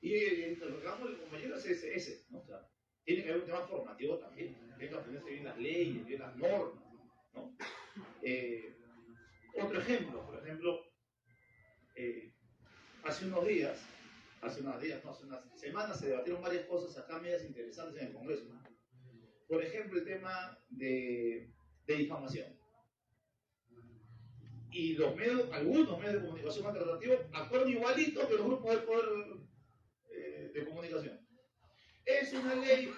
Y el reclamo del compañero es ese, ¿no? O sea, tiene que haber un tema formativo también. Tiene que aprenderse bien las leyes, bien las normas, ¿no? Otro ejemplo, por ejemplo, hace unas semanas se debatieron varias cosas acá medias interesantes en el Congreso, ¿no? Por ejemplo, el tema de difamación. Y algunos medios de comunicación alternativos acuerdan igualito que los grupos del poder de comunicación. Es una ley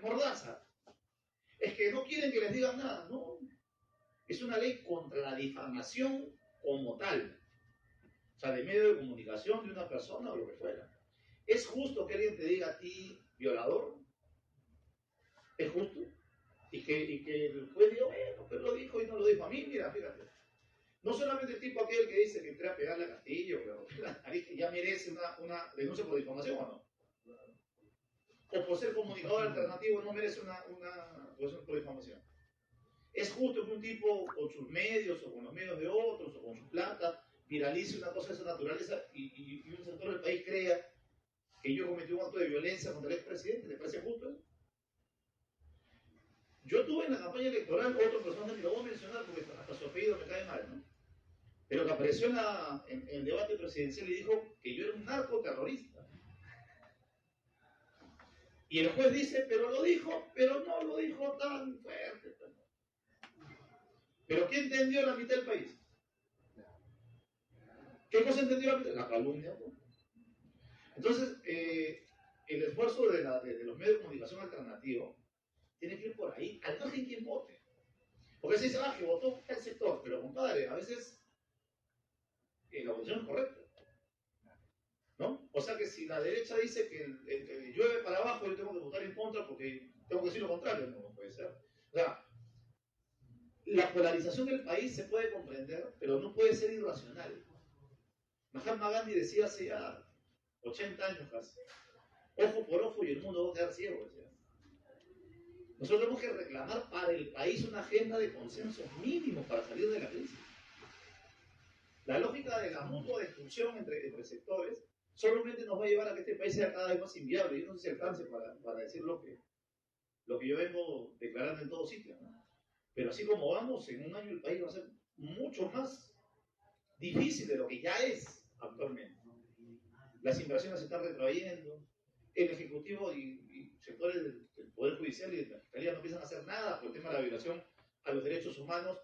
mordaza. Es que no quieren que les digan nada, ¿no? Es una ley contra la difamación como tal. O sea, de medio de comunicación de una persona o lo que fuera. ¿Es justo que alguien te diga a ti violador? ¿Es justo? Y que el juez diga, bueno, pero lo dijo y no lo dijo. A mí, mira, fíjate. No solamente el tipo aquel que dice que entré a pegarle a Castillo, pero ya merece una denuncia por difamación, ¿o no? O por ser comunicador alternativo no merece una denuncia por difamación. ¿Es justo que un tipo con sus medios o con los medios de otros o con su plata viralice una cosa de esa naturaleza y un sector del país crea que yo cometí un acto de violencia contra el expresidente? ¿Le parece justo eso? Yo tuve en la campaña electoral otro personaje que lo voy a mencionar porque hasta su apellido me cae mal, ¿no? Pero que apareció en el debate presidencial y dijo que yo era un narcoterrorista. Y el juez dice, pero lo dijo, pero no lo dijo tan fuerte. ¿Pero qué entendió la mitad del país? ¿Qué cosa entendió la mitad? La calumnia. Entonces, el esfuerzo de los medios de comunicación alternativos tiene que ir por ahí, al margen quien vote. Porque se dice, que votó el sector, pero compadre, a veces la votación es correcta, ¿no? O sea que si la derecha dice que llueve para abajo, yo tengo que votar en contra porque tengo que decir lo contrario, no puede ser. O sea, la polarización del país se puede comprender, pero no puede ser irracional. Mahatma Gandhi decía hace ya 80 años casi, ojo por ojo y el mundo va a quedar ciego, decía. Nosotros tenemos que reclamar para el país una agenda de consensos mínimos para salir de la crisis. La lógica de la mutua destrucción entre sectores solamente nos va a llevar a que este país sea cada vez más inviable. Yo no sé si alcance para decir lo que yo vengo declarando en todos sitios, ¿no? Pero así como vamos, en un año el país va a ser mucho más difícil de lo que ya es actualmente. Las inversiones se están retrayendo, el Ejecutivo y sectores del Poder Judicial y de la Fiscalía no empiezan a hacer nada por el tema de la violación a los derechos humanos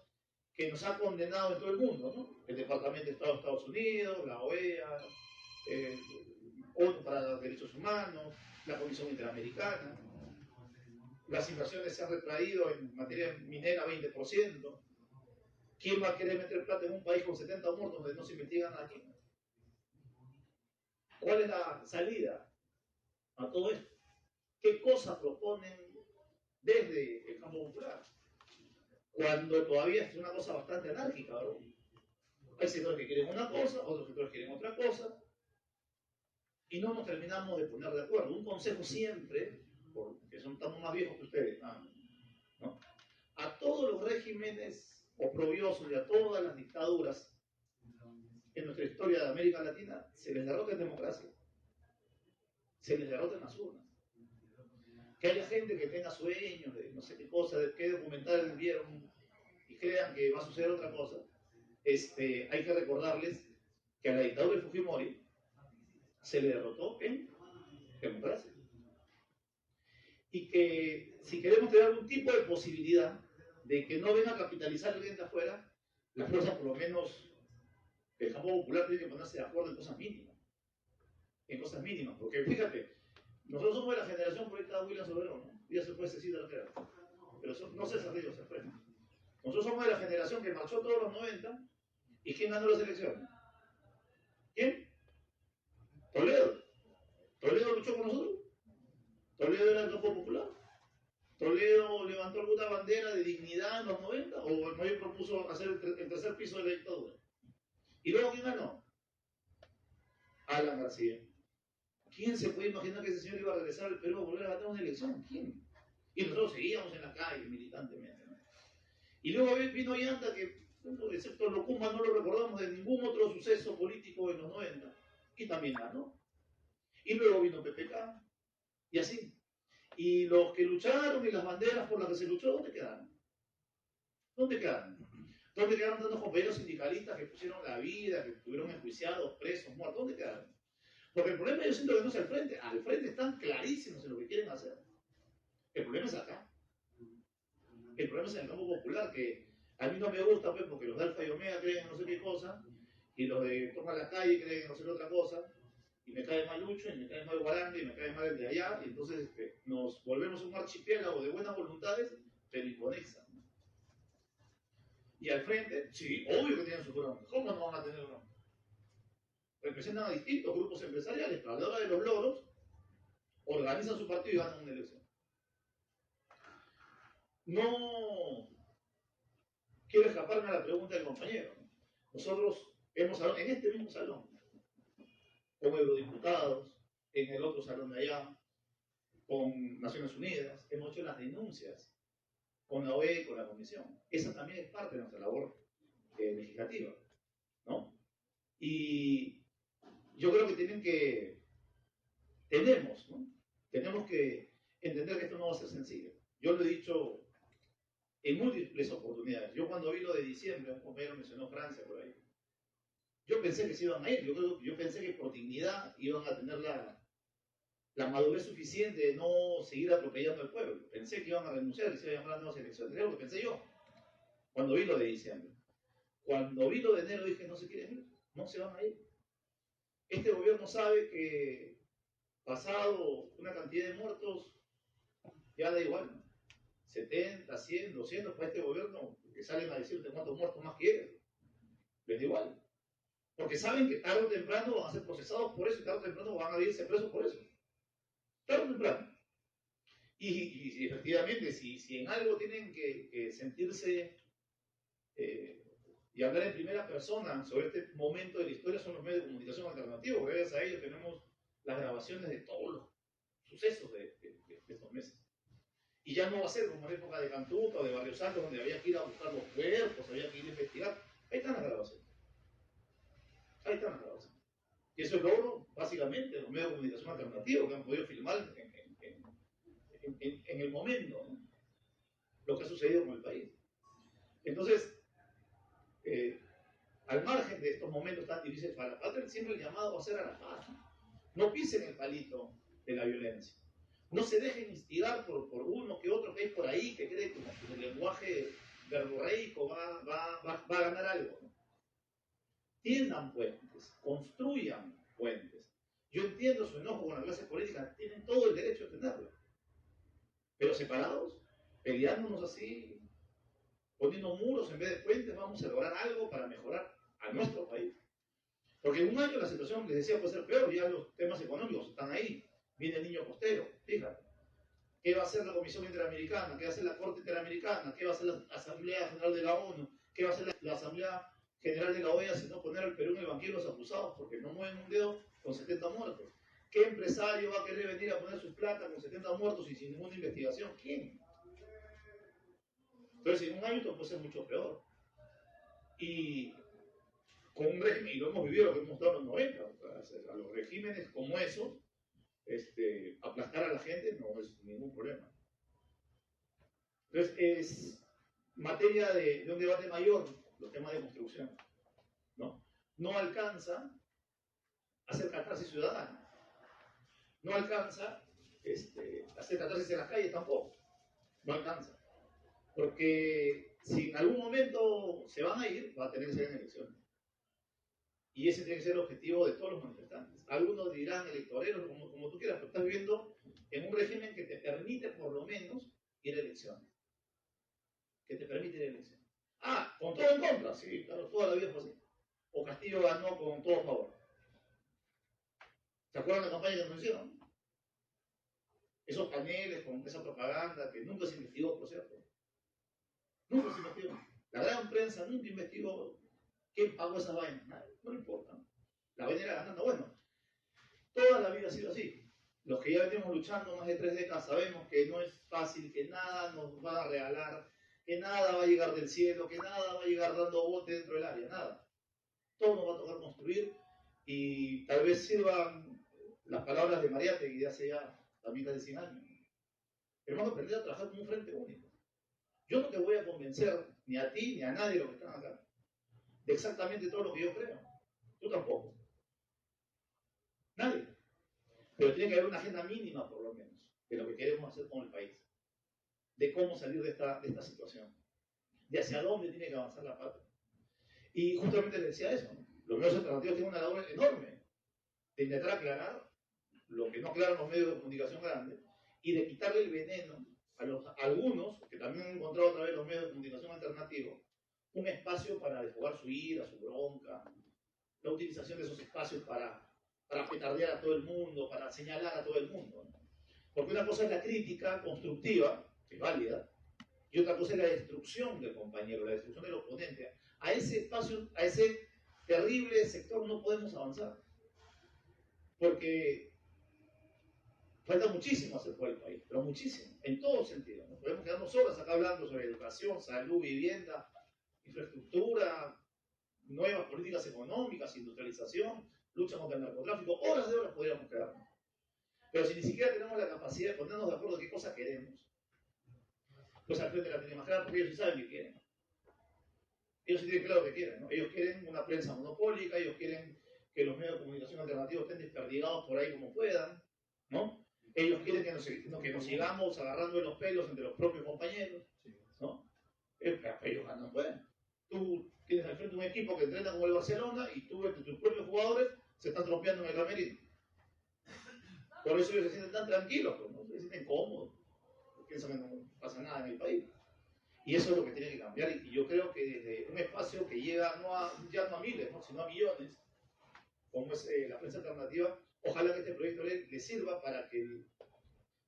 que nos ha condenado en todo el mundo, ¿no? El Departamento de Estado de Estados Unidos, la OEA, ONU para los Derechos Humanos, la Comisión Interamericana. Las inversiones se han retraído en materia minera 20%. ¿Quién va a querer meter plata en un país con 70 muertos donde no se investigan a quién? ¿Cuál es la salida a todo esto? ¿Qué cosas proponen desde el campo popular? Cuando todavía es una cosa bastante anárquica, ¿verdad? Hay sectores que quieren una cosa, otros sectores quieren otra cosa, y no nos terminamos de poner de acuerdo. Un consejo siempre, porque estamos más viejos que ustedes, ¿no? A todos los regímenes oprobiosos y a todas las dictaduras en nuestra historia de América Latina se les derrota en democracia, se les derrota en las urnas. Que haya gente que tenga sueños de no sé qué cosa, de qué documental vieron y crean que va a suceder otra cosa, hay que recordarles que a la dictadura de Fujimori se le derrotó en democracia. Y que si queremos tener algún tipo de posibilidad de que no venga a capitalizar alguien de afuera, la fuerza por lo menos del campo popular tiene que ponerse de acuerdo en cosas mínimas. En cosas mínimas, porque fíjate, nosotros somos de la generación proyectada William Soberano, ¿no? Ya se puede decir de la guerra, pero no se desarrolló, se fue. Nosotros somos de la generación que marchó todos los 90, ¿y quién ganó las elecciones? ¿Quién? Toledo. ¿Toledo luchó con nosotros? ¿Toledo era el campo popular? ¿Toledo levantó alguna bandera de dignidad en los 90? ¿O el Moy propuso hacer el tercer piso de la dictadura? ¿Y luego quién ganó? Alan García. ¿Quién se puede imaginar que ese señor iba a regresar al Perú a volver a ganar una elección? ¿Quién? Y nosotros seguíamos en la calle militantemente, ¿no? Y luego vino Ollanta, que excepto Locumba no lo recordamos de ningún otro suceso político en los 90, y también ganó. Y luego vino PPK, y así. Y los que lucharon y las banderas por las que se luchó, ¿dónde quedaron? ¿Dónde quedaron? ¿Dónde quedaron tantos compañeros sindicalistas que pusieron la vida, que estuvieron enjuiciados, presos, muertos? ¿Dónde quedaron? Porque el problema yo siento que no es al frente están clarísimos en lo que quieren hacer. El problema es acá. El problema es en el campo popular, que a mí no me gusta, pues, porque los de Alfa y Omega creen en no sé qué cosa, y los de Toma la Calle creen en no sé qué otra cosa, y me cae mal Lucho, y me cae mal Guaranda, y me cae mal el de allá, y entonces nos volvemos un archipiélago de buenas voluntades, pero inconexas. Y al frente, sí, obvio que tienen su bronca. ¿Cómo no van a tener bronca? Representan a distintos grupos empresariales, pero a la hora de los logros, organizan su partido y ganan una elección. No quiero escaparme a la pregunta del compañero. Nosotros hemos hablado en este mismo salón, como eurodiputados, en el otro salón de allá, con Naciones Unidas, hemos hecho las denuncias con la OEA y con la Comisión. Esa también es parte de nuestra labor legislativa, ¿no? Y yo creo que tenemos que entender que esto no va a ser sencillo. Yo lo he dicho en múltiples oportunidades. Yo cuando vi lo de diciembre, un compañero mencionó Francia por ahí, yo pensé que se iban a ir, yo pensé que por dignidad iban a tener la madurez suficiente de no seguir atropellando al pueblo. Pensé que iban a renunciar, que se iban a llamar a nuevas elecciones. Es lo que pensé yo, cuando vi lo de diciembre. Cuando vi lo de enero dije, no se quieren ir, no se van a ir. Este gobierno sabe que pasado una cantidad de muertos, ya da igual, ¿no? 70, 100, 200 para este gobierno, que salen a decirte cuántos muertos más quieren. Les da igual. Porque saben que tarde o temprano van a ser procesados por eso y tarde o temprano van a irse presos por eso. Tarde o temprano. Y efectivamente, si en algo tienen que sentirse y hablar en primera persona sobre este momento de la historia son los medios de comunicación alternativos. Gracias a ellos tenemos las grabaciones de todos los sucesos de estos meses. Y ya no va a ser como en la época de Cantuta o de Barrio Santos, donde había que ir a buscar los cuerpos, había que ir a investigar. Ahí están las grabaciones. Ahí están las grabaciones. Y eso es logro, básicamente, de los medios de comunicación alternativos que han podido filmar en el momento, ¿no? Lo que ha sucedido con el país. Entonces, al margen de estos momentos tan difíciles para la patria, siempre el llamado va a ser a la paz. No pisen el palito de la violencia. No se dejen instigar por uno que otro que hay por ahí que cree que con el lenguaje verborreico va a ganar algo, ¿no? Tiendan puentes, construyan puentes. Yo entiendo su enojo con la clase política, tienen todo el derecho a tenerlo. Pero separados, peleándonos así, poniendo muros en vez de puentes, vamos a lograr algo para mejorar a nuestro país. Porque en un año la situación, les decía, puede ser peor, ya los temas económicos están ahí. Viene el niño costero, fíjate. ¿Qué va a hacer la Comisión Interamericana? ¿Qué va a hacer la Corte Interamericana? ¿Qué va a hacer la Asamblea General de la ONU? ¿Qué va a hacer la Asamblea General de la OEA si no poner al Perú en el banquillo de los acusados? Porque no mueven un dedo con 70 muertos. ¿Qué empresario va a querer venir a poner sus plata con 70 muertos y sin ninguna investigación? ¿Quién? Entonces, en un año esto puede ser mucho peor. Y con un régimen, y lo hemos vivido, lo que hemos estado en los 90, o sea, a los regímenes como esos, aplastar a la gente no es ningún problema. Entonces, es materia de un debate mayor, los temas de construcción. No alcanza a hacer catarsis ciudadana. No alcanza hacer catarsis en las calles tampoco. No alcanza. Porque si en algún momento se van a ir, va a tener que ser en elecciones. Y ese tiene que ser el objetivo de todos los manifestantes. Algunos dirán electoreros, como tú quieras, pero estás viviendo en un régimen que te permite por lo menos ir a elecciones. Que te permite ir a elecciones. Ah, con todo en contra, sí, claro, toda la vida fue así. O Castillo ganó con todo a favor. ¿Se acuerdan de la campaña que nos hicieron? Esos paneles con esa propaganda que nunca se investigó, por cierto. Nunca se investigó. La gran prensa nunca investigó quién pagó esas vainas. No le importa. La vaina era ganando. Bueno, toda la vida ha sido así. Los que ya venimos luchando más de 3 décadas sabemos que no es fácil, que nada nos va a regalar, que nada va a llegar del cielo, que nada va a llegar dando bote dentro del área, nada. Todo nos va a tocar construir y tal vez sirvan las palabras de Mariátegui de hace ya también casi 100 años. Pero vamos a aprender a trabajar como un frente único. Yo no te voy a convencer ni a ti ni a nadie de los que están acá de exactamente todo lo que yo creo. Tú tampoco. Nadie. Pero tiene que haber una agenda mínima, por lo menos, de lo que queremos hacer con el país. De cómo salir de esta situación. De hacia dónde tiene que avanzar la patria. Y justamente les decía eso, ¿no? Los medios alternativos tienen una labor enorme de intentar aclarar lo que no aclaran los medios de comunicación grandes y de quitarle el veneno a algunos, que también han encontrado a través de los medios de comunicación alternativos, un espacio para desfogar su ira, su bronca, la utilización de esos espacios para petardear a todo el mundo, para señalar a todo el mundo, ¿no? Porque una cosa es la crítica constructiva, que es válida, y otra cosa es la destrucción del compañero, la destrucción del oponente. A ese espacio, a ese terrible sector no podemos avanzar, porque falta muchísimo hacer por el país, pero muchísimo, en todo sentido. Nos podemos quedarnos horas acá hablando sobre educación, salud, vivienda, infraestructura, nuevas políticas económicas, industrialización, lucha contra el narcotráfico, horas de horas podríamos quedarnos. Pero si ni siquiera tenemos la capacidad de ponernos de acuerdo de qué cosa queremos, pues al frente la tienen más clara porque ellos sí saben qué quieren. Ellos sí tienen claro qué quieren, ¿no? Ellos quieren una prensa monopólica, ellos quieren que los medios de comunicación alternativos estén desperdigados por ahí como puedan, ¿no? Ellos quieren que nos sigamos agarrando de los pelos entre los propios compañeros, ¿no? Ellos no pueden. Tú tienes al frente un equipo que entrena como el Barcelona y tú ves que tus propios jugadores se están tropeando en el camerino. Por eso ellos se sienten tan tranquilos, pues, ¿no? Se sienten cómodos, piensan que no pasa nada en el país. Y eso es lo que tiene que cambiar. Y yo creo que desde un espacio que llega ya no a miles, ¿no? Sino a millones, como es la prensa alternativa, ojalá que este proyecto le sirva para que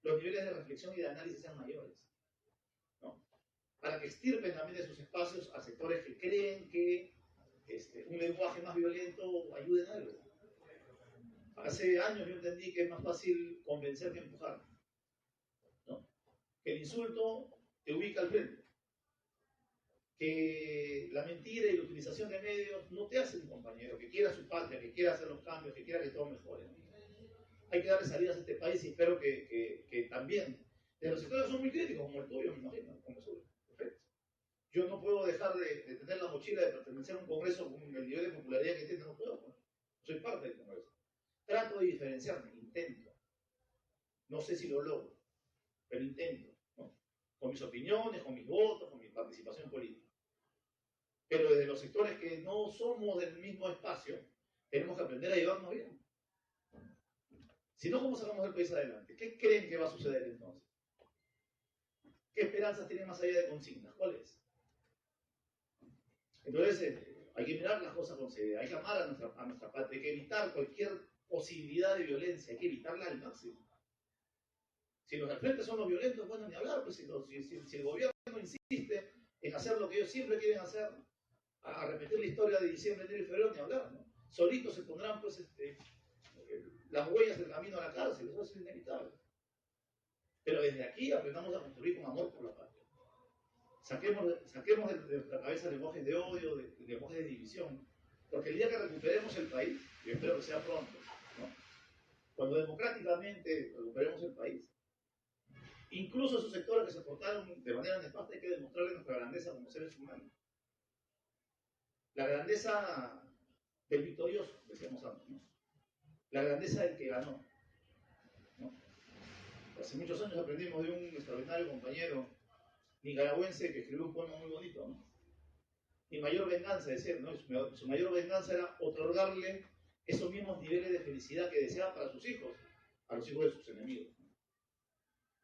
los niveles de reflexión y de análisis sean mayores, ¿no? Para que extirpen también de sus espacios a sectores que creen que un lenguaje más violento ayude en algo. Hace años yo entendí que es más fácil convencer que empujar, ¿no? Que el insulto te ubica al frente, que la mentira y la utilización de medios no te hacen un compañero, que quiera su patria, que quiera hacer los cambios, que quiera que todo mejore. Hay que darle salidas a este país y espero que también, de los sectores son muy críticos, como el tuyo, me imagino, como el suyo. Perfecto. Yo no puedo dejar de tener la mochila de pertenecer a un congreso con el nivel de popularidad que tiene, no puedo, pues. Soy parte del congreso. Trato de diferenciarme, intento. No sé si lo logro, pero intento, ¿no? Con mis opiniones, con mis votos, con mi participación política. Pero desde los sectores que no somos del mismo espacio, tenemos que aprender a llevarnos bien. Si no, ¿cómo sacamos el país adelante? ¿Qué creen que va a suceder entonces? ¿Qué esperanzas tienen más allá de consignas? ¿Cuáles? Entonces, hay que mirar las cosas con seriedad, hay que amar a nuestra patria, hay que evitar cualquier posibilidad de violencia, hay que evitarla al máximo. Si los del frente son los violentos, bueno, ni hablar, pues si el gobierno insiste en hacer lo que ellos siempre quieren hacer, a repetir la historia de diciembre, enero y febrero, ni hablar, ¿no? Solitos se pondrán, pues, las huellas del camino a la cárcel, eso es inevitable. Pero desde aquí aprendamos a construir con amor por la patria. Saquemos de nuestra cabeza lenguajes de odio, lenguajes de división, porque el día que recuperemos el país, y espero que sea pronto, ¿no? Cuando democráticamente recuperemos el país, incluso esos sectores que se portaron de manera nefasta, hay que demostrarles nuestra grandeza como seres humanos. La grandeza del victorioso, decíamos antes, ¿no? La grandeza del que ganó, ¿no? Hace muchos años aprendimos de un extraordinario compañero nicaragüense que escribió un poema muy bonito, ¿no? Mi mayor venganza, decía, ¿no? Su mayor venganza era otorgarle esos mismos niveles de felicidad que deseaba para sus hijos, a los hijos de sus enemigos, ¿no?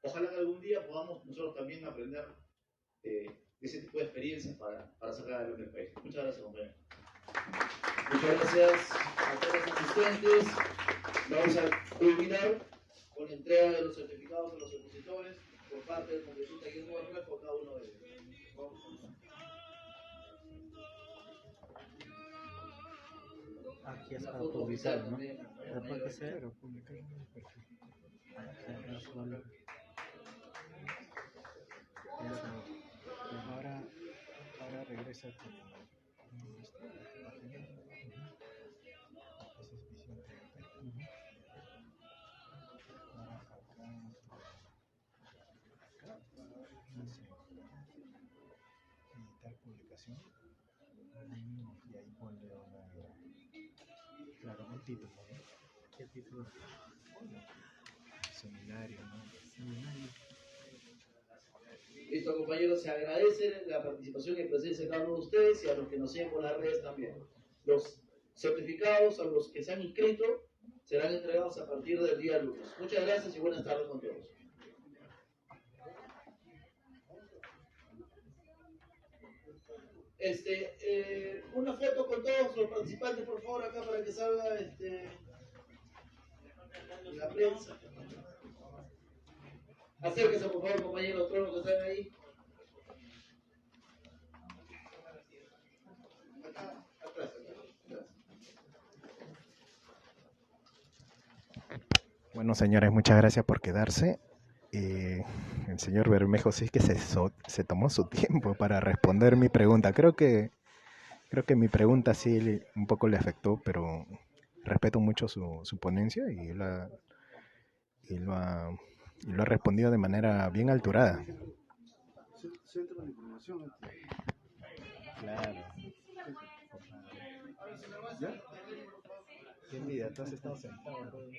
Ojalá que algún día podamos nosotros también aprender de ese tipo de experiencias para sacar adelante el país. Muchas gracias, compañero. Muchas gracias a todos los asistentes. Vamos a culminar con la entrega de los certificados a los expositores por parte del congresista Guillermo Bermejo por cada uno de ellos. Aquí es para publicar, ¿no? Después que sea, pero publicar en el perfil. Ahora regresa con esta página. Esa es visión TNT. Ahora acá dice editar publicación. Y ahí ponle claro, un título, ¿no? ¿Qué título? Seminario, ¿no? Seminario. Listo, compañeros, se agradece la participación y presencia de cada uno de ustedes y a los que nos siguen por las redes también. Los certificados a los que se han inscrito serán entregados a partir del día lunes. Muchas gracias y buenas tardes con todos. Una foto con todos los participantes, por favor, acá para que salga la prensa. Acérquense, por favor, compañeros, todos los que están ahí. Acá, atrás, atrás. Bueno, señores, muchas gracias por quedarse. El señor Bermejo sí que se tomó su tiempo para responder mi pregunta. Creo que mi pregunta sí un poco le afectó, pero respeto mucho su ponencia y lo ha respondido de manera bien alturada. Centro de información. Claro. ¿Ya? Qué envidia, tú has estado sentado, bro.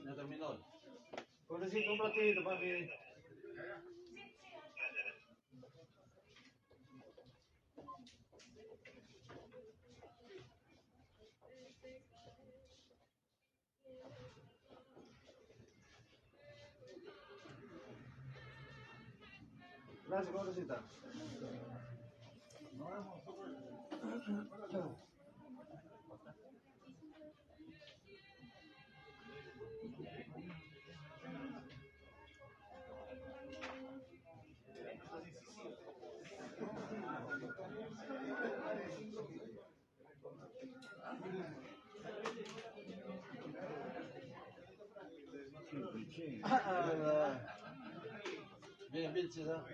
Ya terminó. Pobrecito, un ratito, papi. Gracias, pobrecita. Nos vemos. Bien, bien, César.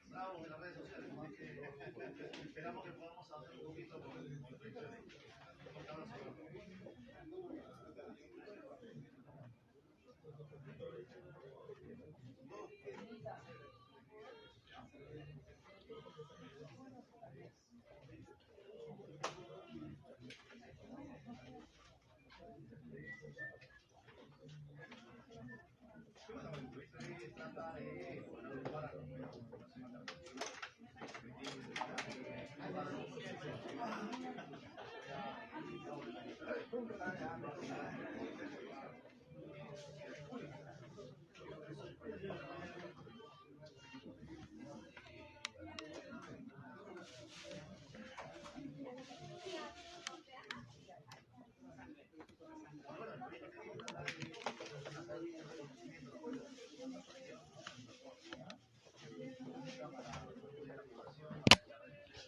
Bravo en las redes sociales, esperamos que podamos hacer un poquito con el proyecto de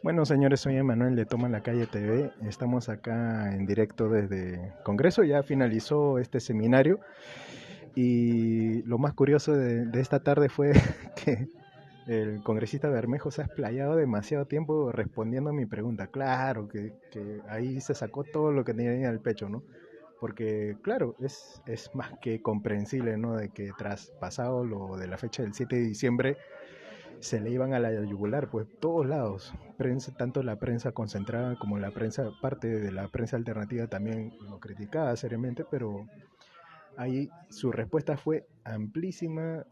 Bueno, señores, soy Emanuel de Toma la Calle TV. Estamos acá en directo desde Congreso. Ya finalizó este seminario y lo más curioso de esta tarde fue que el congresista Bermejo se ha explayado demasiado tiempo respondiendo a mi pregunta. Claro, que ahí se sacó todo lo que tenía al pecho, ¿no? Porque, claro, es más que comprensible, ¿no? De que tras pasado lo de la fecha del 7 de diciembre, se le iban a la yugular, pues todos lados, prensa, tanto la prensa concentrada como la prensa, parte de la prensa alternativa también lo criticaba seriamente, pero ahí su respuesta fue amplísima,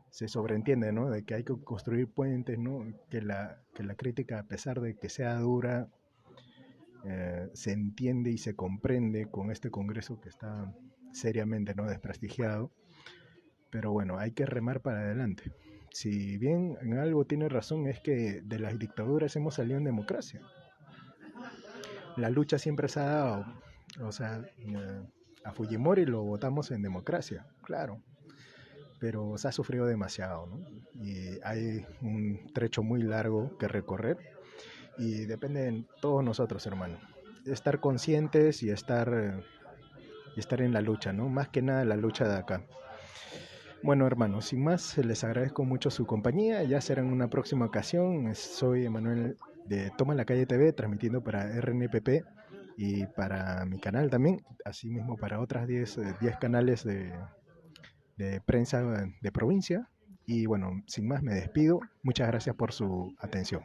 se sobreentiende, ¿no? De que hay que construir puentes, ¿no? Que la crítica, a pesar de que sea dura, se entiende y se comprende con este Congreso que está seriamente, ¿no? Desprestigiado. Pero bueno, hay que remar para adelante. Si bien en algo tiene razón, es que de las dictaduras hemos salido en democracia. La lucha siempre se ha dado. O sea, a Fujimori lo votamos en democracia, claro. Pero se ha sufrido demasiado, ¿no? Y hay un trecho muy largo que recorrer. Y depende de todos nosotros, hermano. Estar conscientes y estar en la lucha, ¿no? Más que nada la lucha de acá. Bueno, hermanos, sin más, les agradezco mucho su compañía. Ya será en una próxima ocasión. Soy Emanuel de Toma la Calle TV, transmitiendo para RNPP y para mi canal también, así mismo para otras 10 canales de prensa de provincia. Y bueno, sin más, me despido. Muchas gracias por su atención.